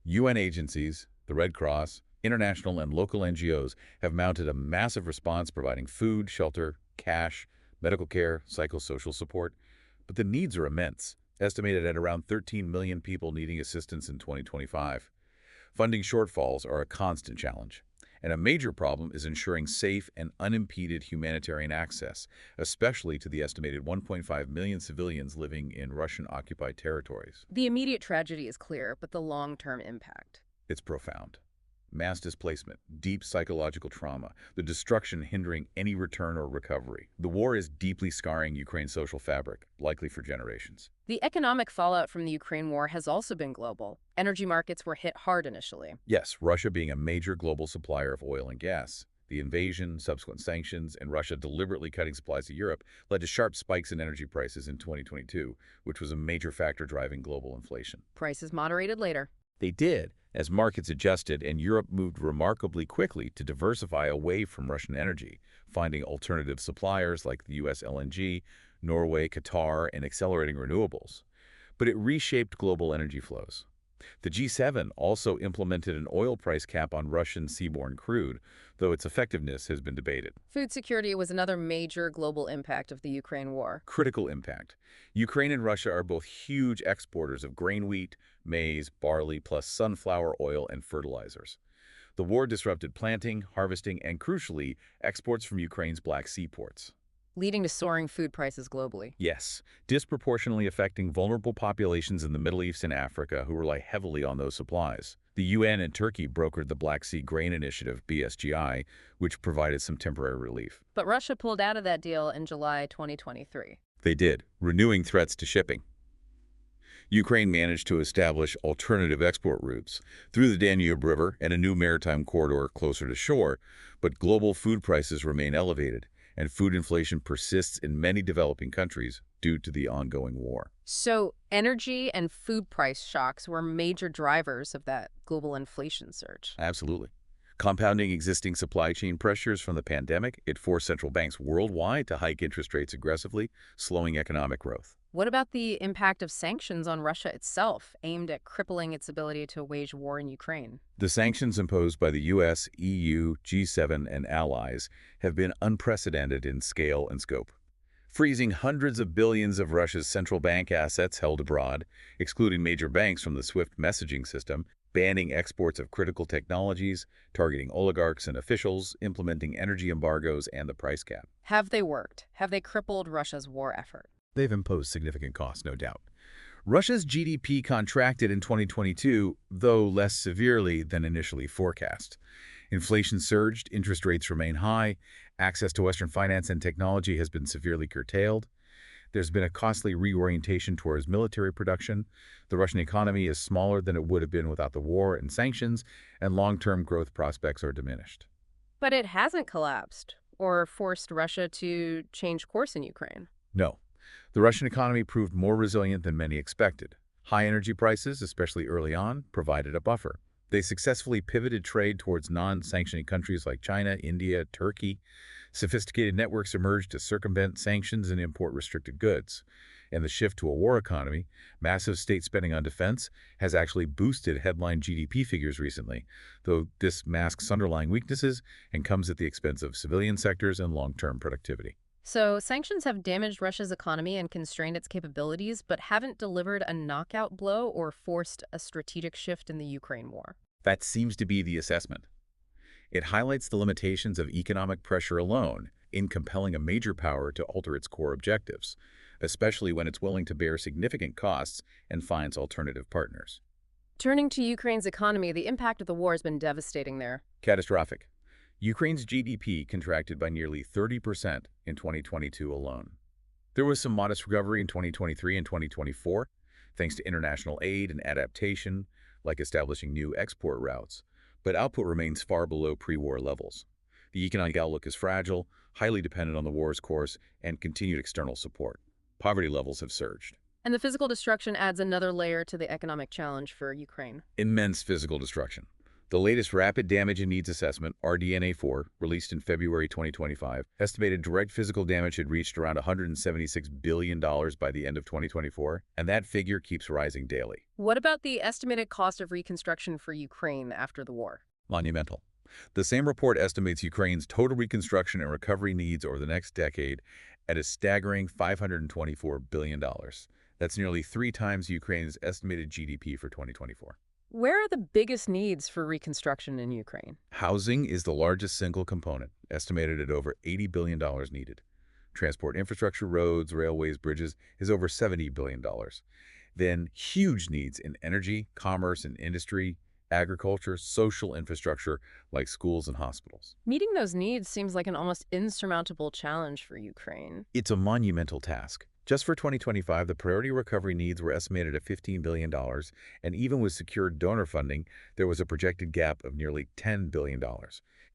UN agencies, the Red Cross, international and local NGOs have mounted a massive response providing food, shelter, cash, medical care, psychosocial support, but the needs are immense, estimated at around 13 million people needing assistance in 2025. Funding shortfalls are a constant challenge, and a major problem is ensuring safe and unimpeded humanitarian access, especially to the estimated 1.5 million civilians living in Russian-occupied territories. The immediate tragedy is clear, but the long-term impact. It's profound. Mass displacement, deep psychological trauma, the destruction hindering any return or recovery. The war is deeply scarring Ukraine's social fabric, likely for generations. The economic fallout from the Ukraine war has also been global. Energy markets were hit hard initially. Yes, Russia being a major global supplier of oil and gas. The invasion, subsequent sanctions, and Russia deliberately cutting supplies to Europe led to sharp spikes in energy prices in 2022, which was a major factor driving global inflation. Prices moderated later. They did, as markets adjusted and Europe moved remarkably quickly to diversify away from Russian energy, finding alternative suppliers like the U.S. LNG, Norway, Qatar, and accelerating renewables. But it reshaped global energy flows. The G7 also implemented an oil price cap on Russian seaborne crude, though its effectiveness has been debated. Food security was another major global impact of the Ukraine war. Critical impact. Ukraine and Russia are both huge exporters of grain wheat, maize, barley, plus sunflower oil and fertilizers. The war disrupted planting, harvesting, and crucially, exports from Ukraine's Black Sea ports. Leading to soaring food prices globally. Yes, disproportionately affecting vulnerable populations in the Middle East and Africa who rely heavily on those supplies. The UN and Turkey brokered the Black Sea Grain Initiative, BSGI, which provided some temporary relief. But Russia pulled out of that deal in July 2023. They did, renewing threats to shipping. Ukraine managed to establish alternative export routes through the Danube River and a new maritime corridor closer to shore, but global food prices remain elevated, and food inflation persists in many developing countries due to the ongoing war. So energy and food price shocks were major drivers of that global inflation surge. Absolutely. Compounding existing supply chain pressures from the pandemic, it forced central banks worldwide to hike interest rates aggressively, slowing economic growth. What about the impact of sanctions on Russia itself, aimed at crippling its ability to wage war in Ukraine? The sanctions imposed by the US, EU, G7, and allies have been unprecedented in scale and scope, freezing hundreds of billions of Russia's central bank assets held abroad, excluding major banks from the SWIFT messaging system, banning exports of critical technologies, targeting oligarchs and officials, implementing energy embargoes, and the price cap. Have they worked? Have they crippled Russia's war effort? They've imposed significant costs, no doubt. Russia's GDP contracted in 2022, though less severely than initially forecast. Inflation surged, interest rates remain high, access to Western finance and technology has been severely curtailed. There's been a costly reorientation towards military production. The Russian economy is smaller than it would have been without the war and sanctions, and long-term growth prospects are diminished. But it hasn't collapsed or forced Russia to change course in Ukraine. No. The Russian economy proved more resilient than many expected. High energy prices, especially early on, provided a buffer. They successfully pivoted trade towards non-sanctioning countries like China, India, Turkey. Sophisticated networks emerged to circumvent sanctions and import restricted goods. And the shift to a war economy, massive state spending on defense, has actually boosted headline GDP figures recently, though this masks underlying weaknesses and comes at the expense of civilian sectors and long-term productivity. So, sanctions have damaged Russia's economy and constrained its capabilities, but haven't delivered a knockout blow or forced a strategic shift in the Ukraine war. That seems to be the assessment. It highlights the limitations of economic pressure alone in compelling a major power to alter its core objectives, especially when it's willing to bear significant costs and finds alternative partners. Turning to Ukraine's economy, the impact of the war has been devastating there. Catastrophic. Ukraine's GDP contracted by nearly 30% in 2022 alone. There was some modest recovery in 2023 and 2024, thanks to international aid and adaptation, like establishing new export routes, but output remains far below pre-war levels. The economic outlook is fragile, highly dependent on the war's course, and continued external support. Poverty levels have surged. And the physical destruction adds another layer to the economic challenge for Ukraine. Immense physical destruction. The latest Rapid Damage and Needs Assessment, RDNA4, released in February 2025, estimated direct physical damage had reached around $176 billion by the end of 2024, and that figure keeps rising daily. What about the estimated cost of reconstruction for Ukraine after the war? Monumental. The same report estimates Ukraine's total reconstruction and recovery needs over the next decade at a staggering $524 billion. That's nearly 3 times Ukraine's estimated GDP for 2024. Where are the biggest needs for reconstruction in Ukraine? Housing is the largest single component, estimated at over $80 billion needed. Transport infrastructure, roads, railways, bridges is over $70 billion. Then huge needs in energy, commerce and industry, agriculture, social infrastructure like schools and hospitals. Meeting those needs seems like an almost insurmountable challenge for Ukraine. It's a monumental task. Just for 2025, the priority recovery needs were estimated at $15 billion, and even with secured donor funding, there was a projected gap of nearly $10 billion.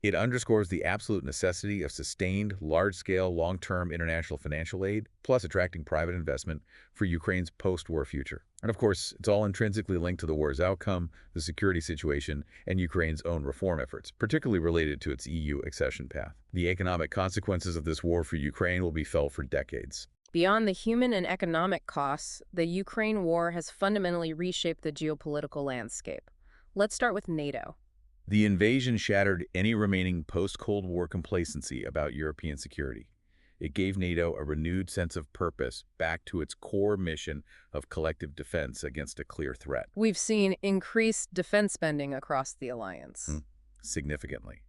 It underscores the absolute necessity of sustained, large-scale, long-term international financial aid, plus attracting private investment for Ukraine's post-war future. And of course, it's all intrinsically linked to the war's outcome, the security situation, and Ukraine's own reform efforts, particularly related to its EU accession path. The economic consequences of this war for Ukraine will be felt for decades. Beyond the human and economic costs, the Ukraine war has fundamentally reshaped the geopolitical landscape. Let's start with NATO. The invasion shattered any remaining post-Cold War complacency about European security. It gave NATO a renewed sense of purpose back to its core mission of collective defense against a clear threat. We've seen increased defense spending across the alliance. Significantly.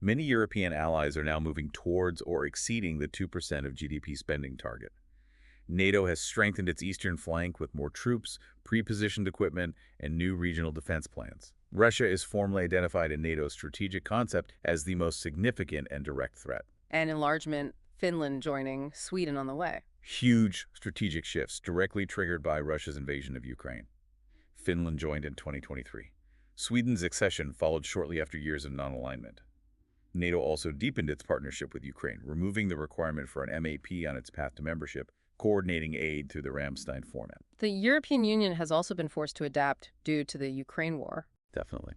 Many European allies are now moving towards or exceeding the 2% of GDP spending target. NATO has strengthened its eastern flank with more troops, pre-positioned equipment, and new regional defense plans. Russia is formally identified in NATO's strategic concept as the most significant and direct threat. And enlargement, Finland joining, Sweden on the way. Huge strategic shifts directly triggered by Russia's invasion of Ukraine. Finland joined in 2023. Sweden's accession followed shortly after years of non-alignment. NATO also deepened its partnership with Ukraine, removing the requirement for an MAP on its path to membership, coordinating aid through the Ramstein format. The European Union has also been forced to adapt due to the Ukraine war. Definitely.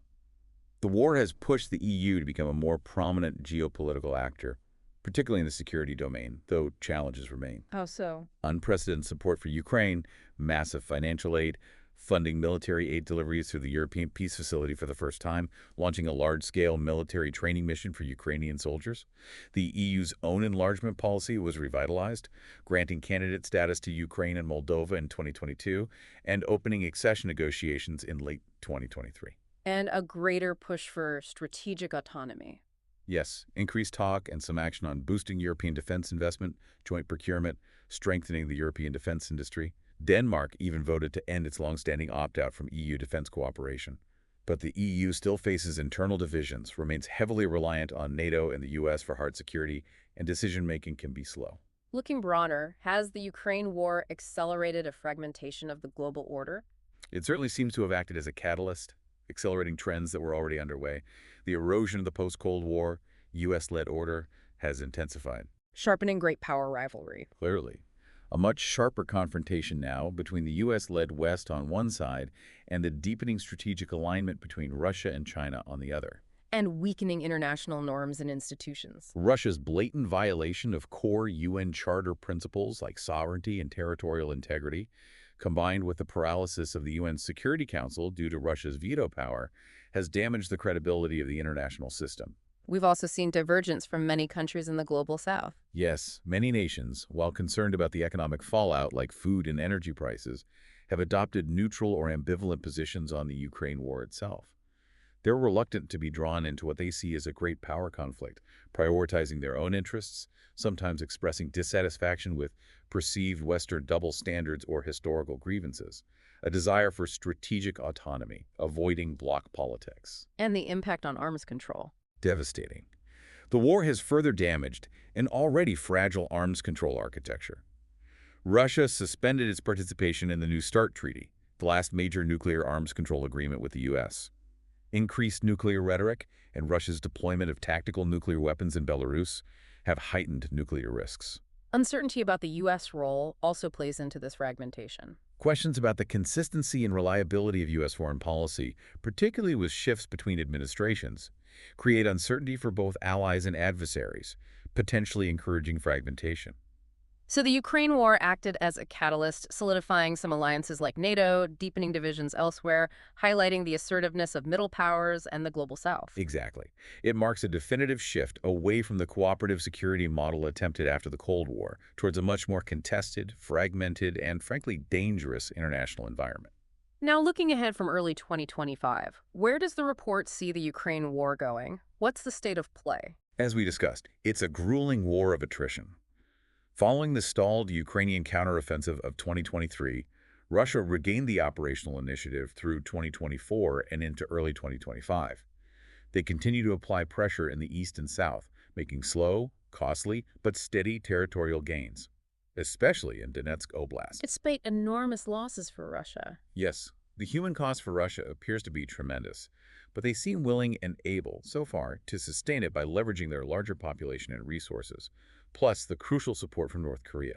The war has pushed the EU to become a more prominent geopolitical actor, particularly in the security domain, though challenges remain. How so? Unprecedented support for Ukraine, massive financial aid, funding military aid deliveries through the European Peace Facility for the first time, launching a large-scale military training mission for Ukrainian soldiers. The EU's own enlargement policy was revitalized, granting candidate status to Ukraine and Moldova in 2022, and opening accession negotiations in late 2023. And a greater push for strategic autonomy. Yes, increased talk and some action on boosting European defense investment, joint procurement, strengthening the European defense industry. Denmark even voted to end its long-standing opt-out from EU defense cooperation. But the EU still faces internal divisions, remains heavily reliant on NATO and the US for hard security, and decision-making can be slow. Looking broader, has the Ukraine war accelerated a fragmentation of the global order? It certainly seems to have acted as a catalyst, accelerating trends that were already underway. The erosion of the post-Cold War, US-led order, has intensified. Sharpening great power rivalry. Clearly. A much sharper confrontation now between the US-led West on one side and the deepening strategic alignment between Russia and China on the other. And weakening international norms and institutions. Russia's blatant violation of core UN Charter principles like sovereignty and territorial integrity, combined with the paralysis of the UN Security Council due to Russia's veto power, has damaged the credibility of the international system. We've also seen divergence from many countries in the global south. Yes, many nations, while concerned about the economic fallout like food and energy prices, have adopted neutral or ambivalent positions on the Ukraine war itself. They're reluctant to be drawn into what they see as a great power conflict, prioritizing their own interests, sometimes expressing dissatisfaction with perceived Western double standards or historical grievances, a desire for strategic autonomy, avoiding bloc politics. And the impact on arms control. Devastating. The war has further damaged an already fragile arms control architecture. Russia suspended its participation in the New START Treaty, the last major nuclear arms control agreement with the U.S. Increased nuclear rhetoric and Russia's deployment of tactical nuclear weapons in Belarus have heightened nuclear risks. Uncertainty about the U.S. role also plays into this fragmentation. Questions about the consistency and reliability of U.S. foreign policy, particularly with shifts between administrations, create uncertainty for both allies and adversaries, potentially encouraging fragmentation. So the Ukraine war acted as a catalyst, solidifying some alliances like NATO, deepening divisions elsewhere, highlighting the assertiveness of middle powers and the global south. Exactly. It marks a definitive shift away from the cooperative security model attempted after the Cold War towards a much more contested, fragmented, and frankly dangerous international environment. Now, looking ahead from early 2025, where does the report see the Ukraine war going? What's the state of play? As we discussed, it's a grueling war of attrition. Following the stalled Ukrainian counteroffensive of 2023, Russia regained the operational initiative through 2024 and into early 2025. They continue to apply pressure in the east and south, making slow, costly, but steady territorial gains, especially in Donetsk Oblast. Despite enormous losses for Russia. Yes, the human cost for Russia appears to be tremendous, but they seem willing and able, so far, to sustain it by leveraging their larger population and resources, plus the crucial support from North Korea.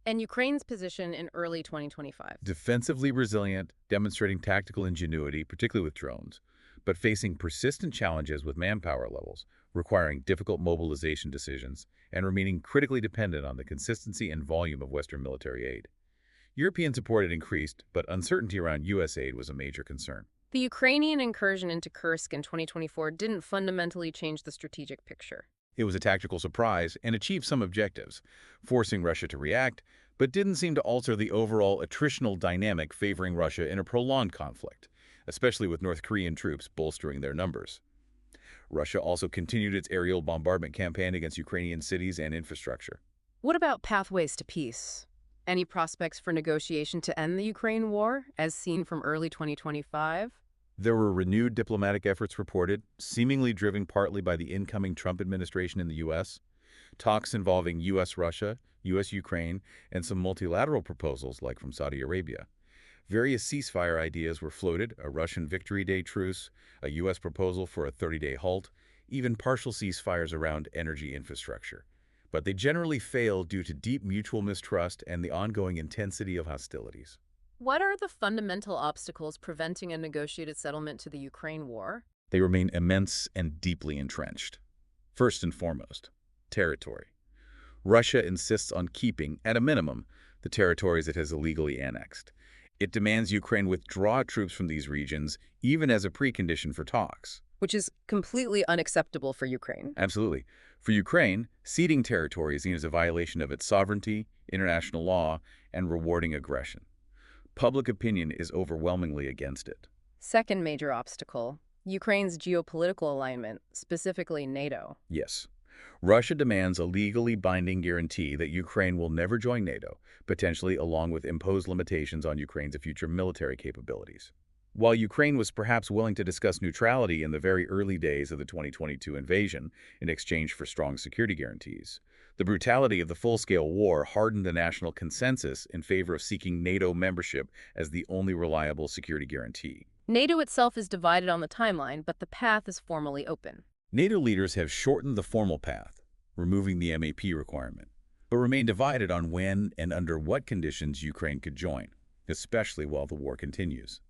And Ukraine's position in early 2025. Defensively resilient, demonstrating tactical ingenuity, particularly with drones, but facing persistent challenges with manpower levels, requiring difficult mobilization decisions, and remaining critically dependent on the consistency and volume of Western military aid. European support had increased, but uncertainty around U.S. aid was a major concern. The Ukrainian incursion into Kursk in 2024 didn't fundamentally change the strategic picture. It was a tactical surprise and achieved some objectives, forcing Russia to react, but didn't seem to alter the overall attritional dynamic favoring Russia in a prolonged conflict, especially with North Korean troops bolstering their numbers. Russia also continued its aerial bombardment campaign against Ukrainian cities and infrastructure. What about pathways to peace? Any prospects for negotiation to end the Ukraine war, as seen from early 2025? There were renewed diplomatic efforts reported, seemingly driven partly by the incoming Trump administration in the U.S., talks involving U.S.-Russia, U.S.-Ukraine, and some multilateral proposals like from Saudi Arabia. Various ceasefire ideas were floated, a Russian Victory Day truce, a U.S. proposal for a 30-day halt, even partial ceasefires around energy infrastructure. But they generally failed due to deep mutual mistrust and the ongoing intensity of hostilities. What are the fundamental obstacles preventing a negotiated settlement to the Ukraine war? They remain immense and deeply entrenched. First and foremost, territory. Russia insists on keeping, at a minimum, the territories it has illegally annexed. It demands Ukraine withdraw troops from these regions, even as a precondition for talks. Which is completely unacceptable for Ukraine. Absolutely. For Ukraine, ceding territory is seen as a violation of its sovereignty, international law, and rewarding aggression. Public opinion is overwhelmingly against it. Second major obstacle, Ukraine's geopolitical alignment, specifically NATO. Yes. Russia demands a legally binding guarantee that Ukraine will never join NATO, potentially along with imposed limitations on Ukraine's future military capabilities. While Ukraine was perhaps willing to discuss neutrality in the very early days of the 2022 invasion in exchange for strong security guarantees, the brutality of the full-scale war hardened the national consensus in favor of seeking NATO membership as the only reliable security guarantee. NATO itself is divided on the timeline, but the path is formally open. NATO leaders have shortened the formal path, removing the MAP requirement, but remain divided on when and under what conditions Ukraine could join, especially while the war continues.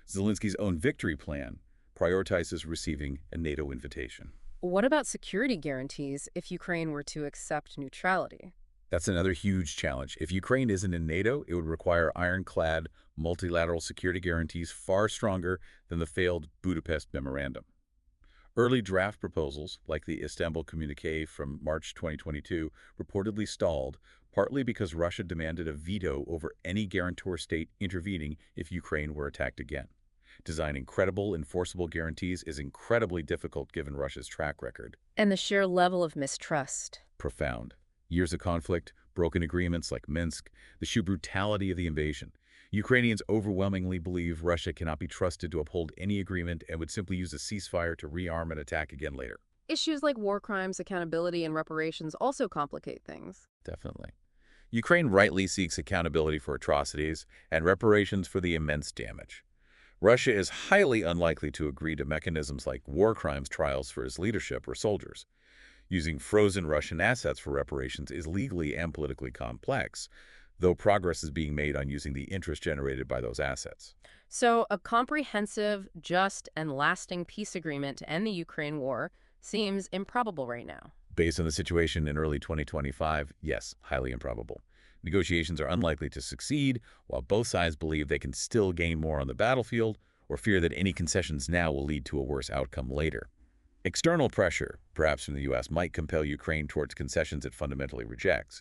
Zelensky's own victory plan prioritizes receiving a NATO invitation. What about security guarantees if Ukraine were to accept neutrality? That's another huge challenge. If Ukraine isn't in NATO, it would require ironclad, multilateral security guarantees far stronger than the failed Budapest Memorandum. Early draft proposals, like the Istanbul Communiqué from March 2022, reportedly stalled, partly because Russia demanded a veto over any guarantor state intervening if Ukraine were attacked again. Designing credible, enforceable guarantees is incredibly difficult given Russia's track record. And the sheer level of mistrust. Profound. Years of conflict, broken agreements like Minsk, the sheer brutality of the invasion. Ukrainians overwhelmingly believe Russia cannot be trusted to uphold any agreement and would simply use a ceasefire to rearm and attack again later. Issues like war crimes, accountability, and reparations also complicate things. Definitely. Ukraine rightly seeks accountability for atrocities and reparations for the immense damage. Russia is highly unlikely to agree to mechanisms like war crimes trials for its leadership or soldiers. Using frozen Russian assets for reparations is legally and politically complex, though progress is being made on using the interest generated by those assets. So, a comprehensive, just, and lasting peace agreement to end the Ukraine war seems improbable right now. Based on the situation in early 2025, yes, highly improbable. Negotiations are unlikely to succeed, while both sides believe they can still gain more on the battlefield or fear that any concessions now will lead to a worse outcome later. External pressure, perhaps from the U.S., might compel Ukraine towards concessions it fundamentally rejects,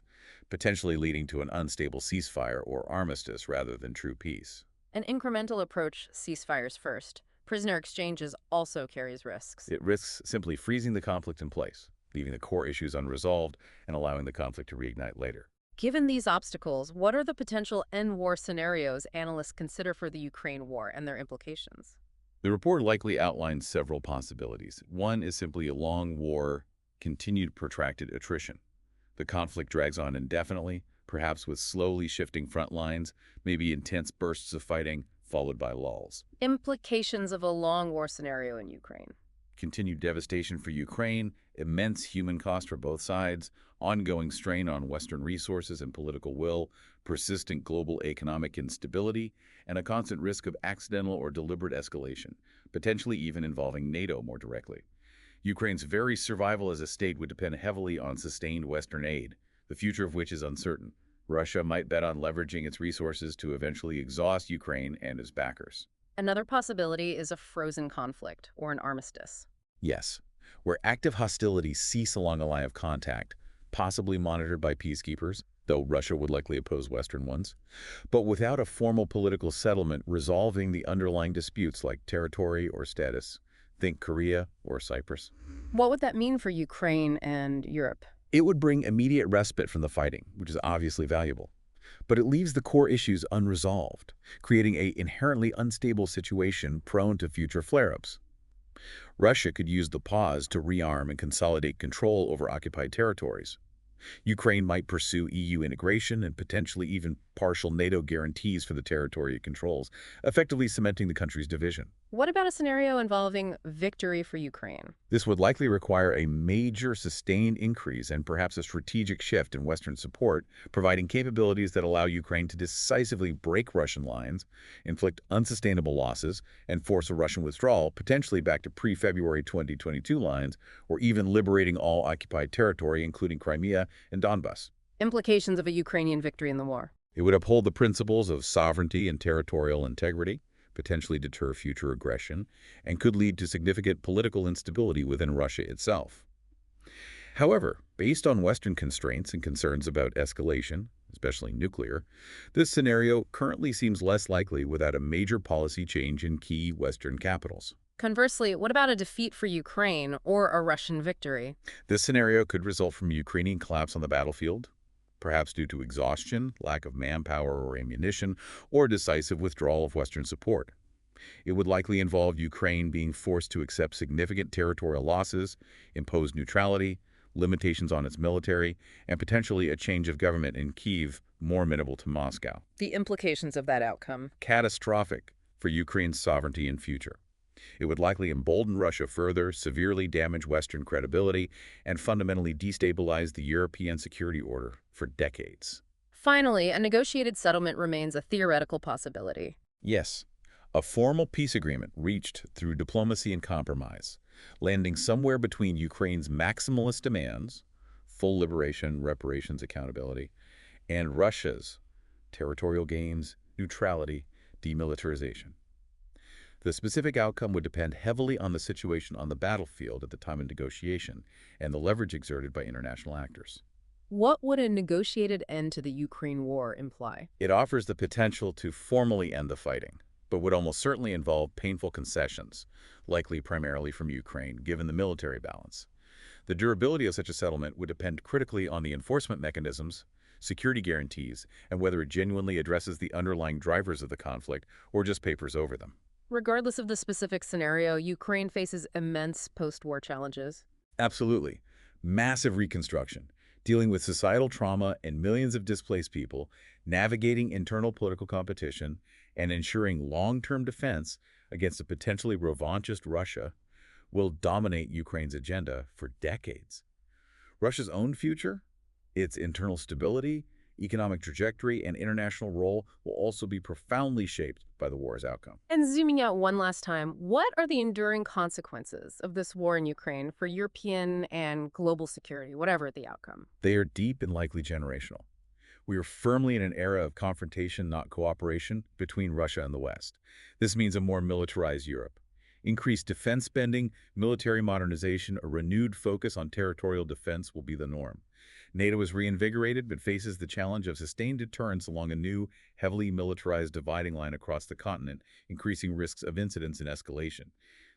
potentially leading to an unstable ceasefire or armistice rather than true peace. An incremental approach, ceasefires first. Prisoner exchanges also carries risks. It risks simply freezing the conflict in place, leaving the core issues unresolved and allowing the conflict to reignite later. Given these obstacles, what are the potential end-war scenarios analysts consider for the Ukraine war and their implications? The report likely outlines several possibilities. One is simply a long war, continued protracted attrition. The conflict drags on indefinitely, perhaps with slowly shifting front lines, maybe intense bursts of fighting, followed by lulls. Implications of a long war scenario in Ukraine. Continued devastation for Ukraine, immense human cost for both sides, ongoing strain on Western resources and political will, persistent global economic instability, and a constant risk of accidental or deliberate escalation, potentially even involving NATO more directly. Ukraine's very survival as a state would depend heavily on sustained Western aid, the future of which is uncertain. Russia might bet on leveraging its resources to eventually exhaust Ukraine and its backers. Another possibility is a frozen conflict or an armistice. Yes, where active hostilities cease along a line of contact, possibly monitored by peacekeepers, though Russia would likely oppose Western ones, but without a formal political settlement resolving the underlying disputes like territory or status. Think Korea or Cyprus. What would that mean for Ukraine and Europe? It would bring immediate respite from the fighting, which is obviously valuable. But it leaves the core issues unresolved, creating an inherently unstable situation prone to future flare-ups. Russia could use the pause to rearm and consolidate control over occupied territories. Ukraine might pursue EU integration and potentially even partial NATO guarantees for the territory it controls, effectively cementing the country's division. What about a scenario involving victory for Ukraine? This would likely require a major sustained increase and perhaps a strategic shift in Western support, providing capabilities that allow Ukraine to decisively break Russian lines, inflict unsustainable losses, and force a Russian withdrawal, potentially back to pre-February 2022 lines, or even liberating all occupied territory, including Crimea and Donbas. Implications of a Ukrainian victory in the war. It would uphold the principles of sovereignty and territorial integrity, potentially deter future aggression, and could lead to significant political instability within Russia itself. However, based on Western constraints and concerns about escalation, especially nuclear, this scenario currently seems less likely without a major policy change in key Western capitals. Conversely, what about a defeat for Ukraine or a Russian victory? This scenario could result from Ukrainian collapse on the battlefield, perhaps due to exhaustion, lack of manpower or ammunition, or decisive withdrawal of Western support. It would likely involve Ukraine being forced to accept significant territorial losses, impose neutrality, limitations on its military, and potentially a change of government in Kyiv more amenable to Moscow. The implications of that outcome. Catastrophic for Ukraine's sovereignty and future. It would likely embolden Russia further, severely damage Western credibility, and fundamentally destabilize the European security order for decades. Finally, a negotiated settlement remains a theoretical possibility. Yes, a formal peace agreement reached through diplomacy and compromise, landing somewhere between Ukraine's maximalist demands, full liberation, reparations, accountability, and Russia's territorial gains, neutrality, demilitarization. The specific outcome would depend heavily on the situation on the battlefield at the time of negotiation and the leverage exerted by international actors. What would a negotiated end to the Ukraine war imply? It offers the potential to formally end the fighting, but would almost certainly involve painful concessions, likely primarily from Ukraine, given the military balance. The durability of such a settlement would depend critically on the enforcement mechanisms, security guarantees, and whether it genuinely addresses the underlying drivers of the conflict or just papers over them. Regardless of the specific scenario, Ukraine faces immense post-war challenges. Absolutely. Massive reconstruction, dealing with societal trauma and millions of displaced people, navigating internal political competition, and ensuring long-term defense against a potentially revanchist Russia will dominate Ukraine's agenda for decades. Russia's own future, its internal stability, economic trajectory, and international role will also be profoundly shaped by the war's outcome. And zooming out one last time, what are the enduring consequences of this war in Ukraine for European and global security, whatever the outcome? They are deep and likely generational. We are firmly in an era of confrontation, not cooperation, between Russia and the West. This means a more militarized Europe. Increased defense spending, military modernization, a renewed focus on territorial defense will be the norm. NATO is reinvigorated but faces the challenge of sustained deterrence along a new, heavily militarized dividing line across the continent, increasing risks of incidents and escalation.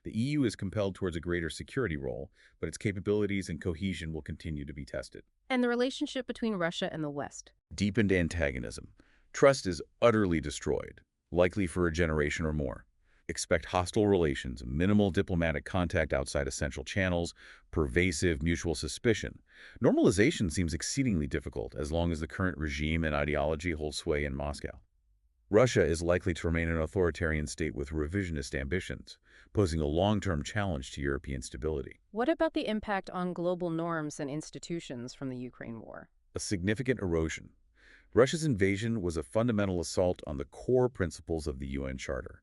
The EU is compelled towards a greater security role, but its capabilities and cohesion will continue to be tested. And the relationship between Russia and the West. Deepened antagonism. Trust is utterly destroyed, likely for a generation or more. Expect hostile relations, minimal diplomatic contact outside essential channels, pervasive mutual suspicion. Normalization seems exceedingly difficult as long as the current regime and ideology hold sway in Moscow. Russia is likely to remain an authoritarian state with revisionist ambitions, posing a long-term challenge to European stability. What about the impact on global norms and institutions from the Ukraine war? A significant erosion. Russia's invasion was a fundamental assault on the core principles of the UN Charter.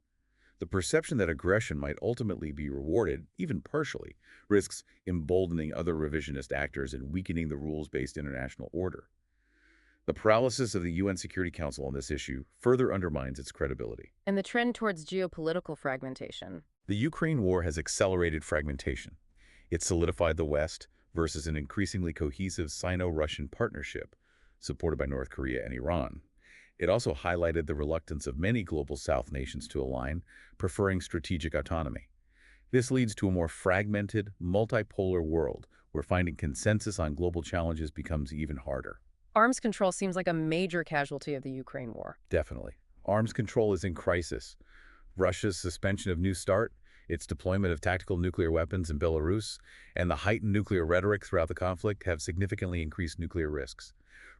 The perception that aggression might ultimately be rewarded, even partially, risks emboldening other revisionist actors and weakening the rules-based international order. The paralysis of the UN Security Council on this issue further undermines its credibility. And the trend towards geopolitical fragmentation. The Ukraine war has accelerated fragmentation. It solidified the West versus an increasingly cohesive Sino-Russian partnership, supported by North Korea and Iran. It also highlighted the reluctance of many global South nations to align, preferring strategic autonomy. This leads to a more fragmented, multipolar world where finding consensus on global challenges becomes even harder. Arms control seems like a major casualty of the Ukraine war. Definitely. Arms control is in crisis. Russia's suspension of New START, its deployment of tactical nuclear weapons in Belarus, and the heightened nuclear rhetoric throughout the conflict have significantly increased nuclear risks.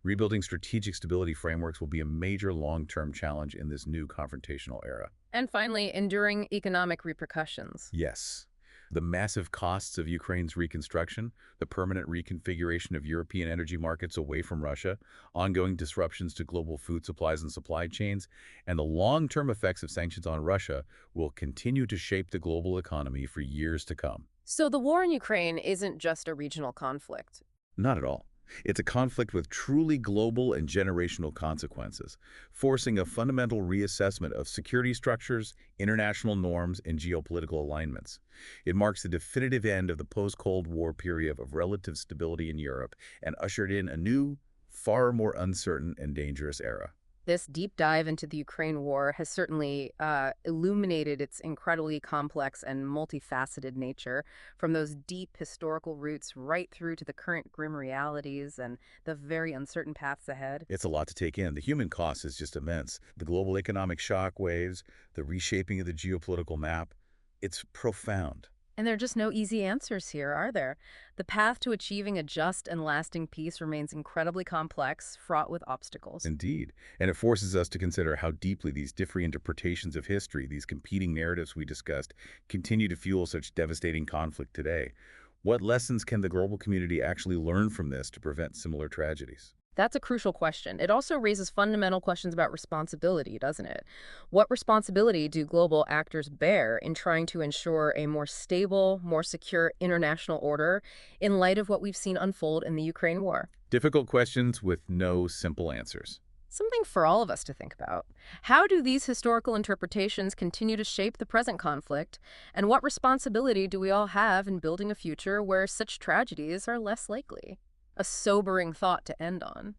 Rebuilding strategic stability frameworks will be a major long-term challenge in this new confrontational era. And finally, enduring economic repercussions. Yes. The massive costs of Ukraine's reconstruction, the permanent reconfiguration of European energy markets away from Russia, ongoing disruptions to global food supplies and supply chains, and the long-term effects of sanctions on Russia will continue to shape the global economy for years to come. So the war in Ukraine isn't just a regional conflict. Not at all. It's a conflict with truly global and generational consequences, forcing a fundamental reassessment of security structures, international norms, and geopolitical alignments. It marks the definitive end of the post-Cold War period of relative stability in Europe and ushered in a new, far more uncertain and dangerous era. This deep dive into the Ukraine war has certainly illuminated its incredibly complex and multifaceted nature, from those deep historical roots right through to the current grim realities and the very uncertain paths ahead. It's a lot to take in. The human cost is just immense. The global economic shock waves, the reshaping of the geopolitical map, it's profound. And there are just no easy answers here, are there? The path to achieving a just and lasting peace remains incredibly complex, fraught with obstacles. Indeed. And it forces us to consider how deeply these differing interpretations of history, these competing narratives we discussed, continue to fuel such devastating conflict today. What lessons can the global community actually learn from this to prevent similar tragedies? That's a crucial question. It also raises fundamental questions about responsibility, doesn't it? What responsibility do global actors bear in trying to ensure a more stable, more secure international order in light of what we've seen unfold in the Ukraine war? Difficult questions with no simple answers. Something for all of us to think about. How do these historical interpretations continue to shape the present conflict? And what responsibility do we all have in building a future where such tragedies are less likely? A sobering thought to end on.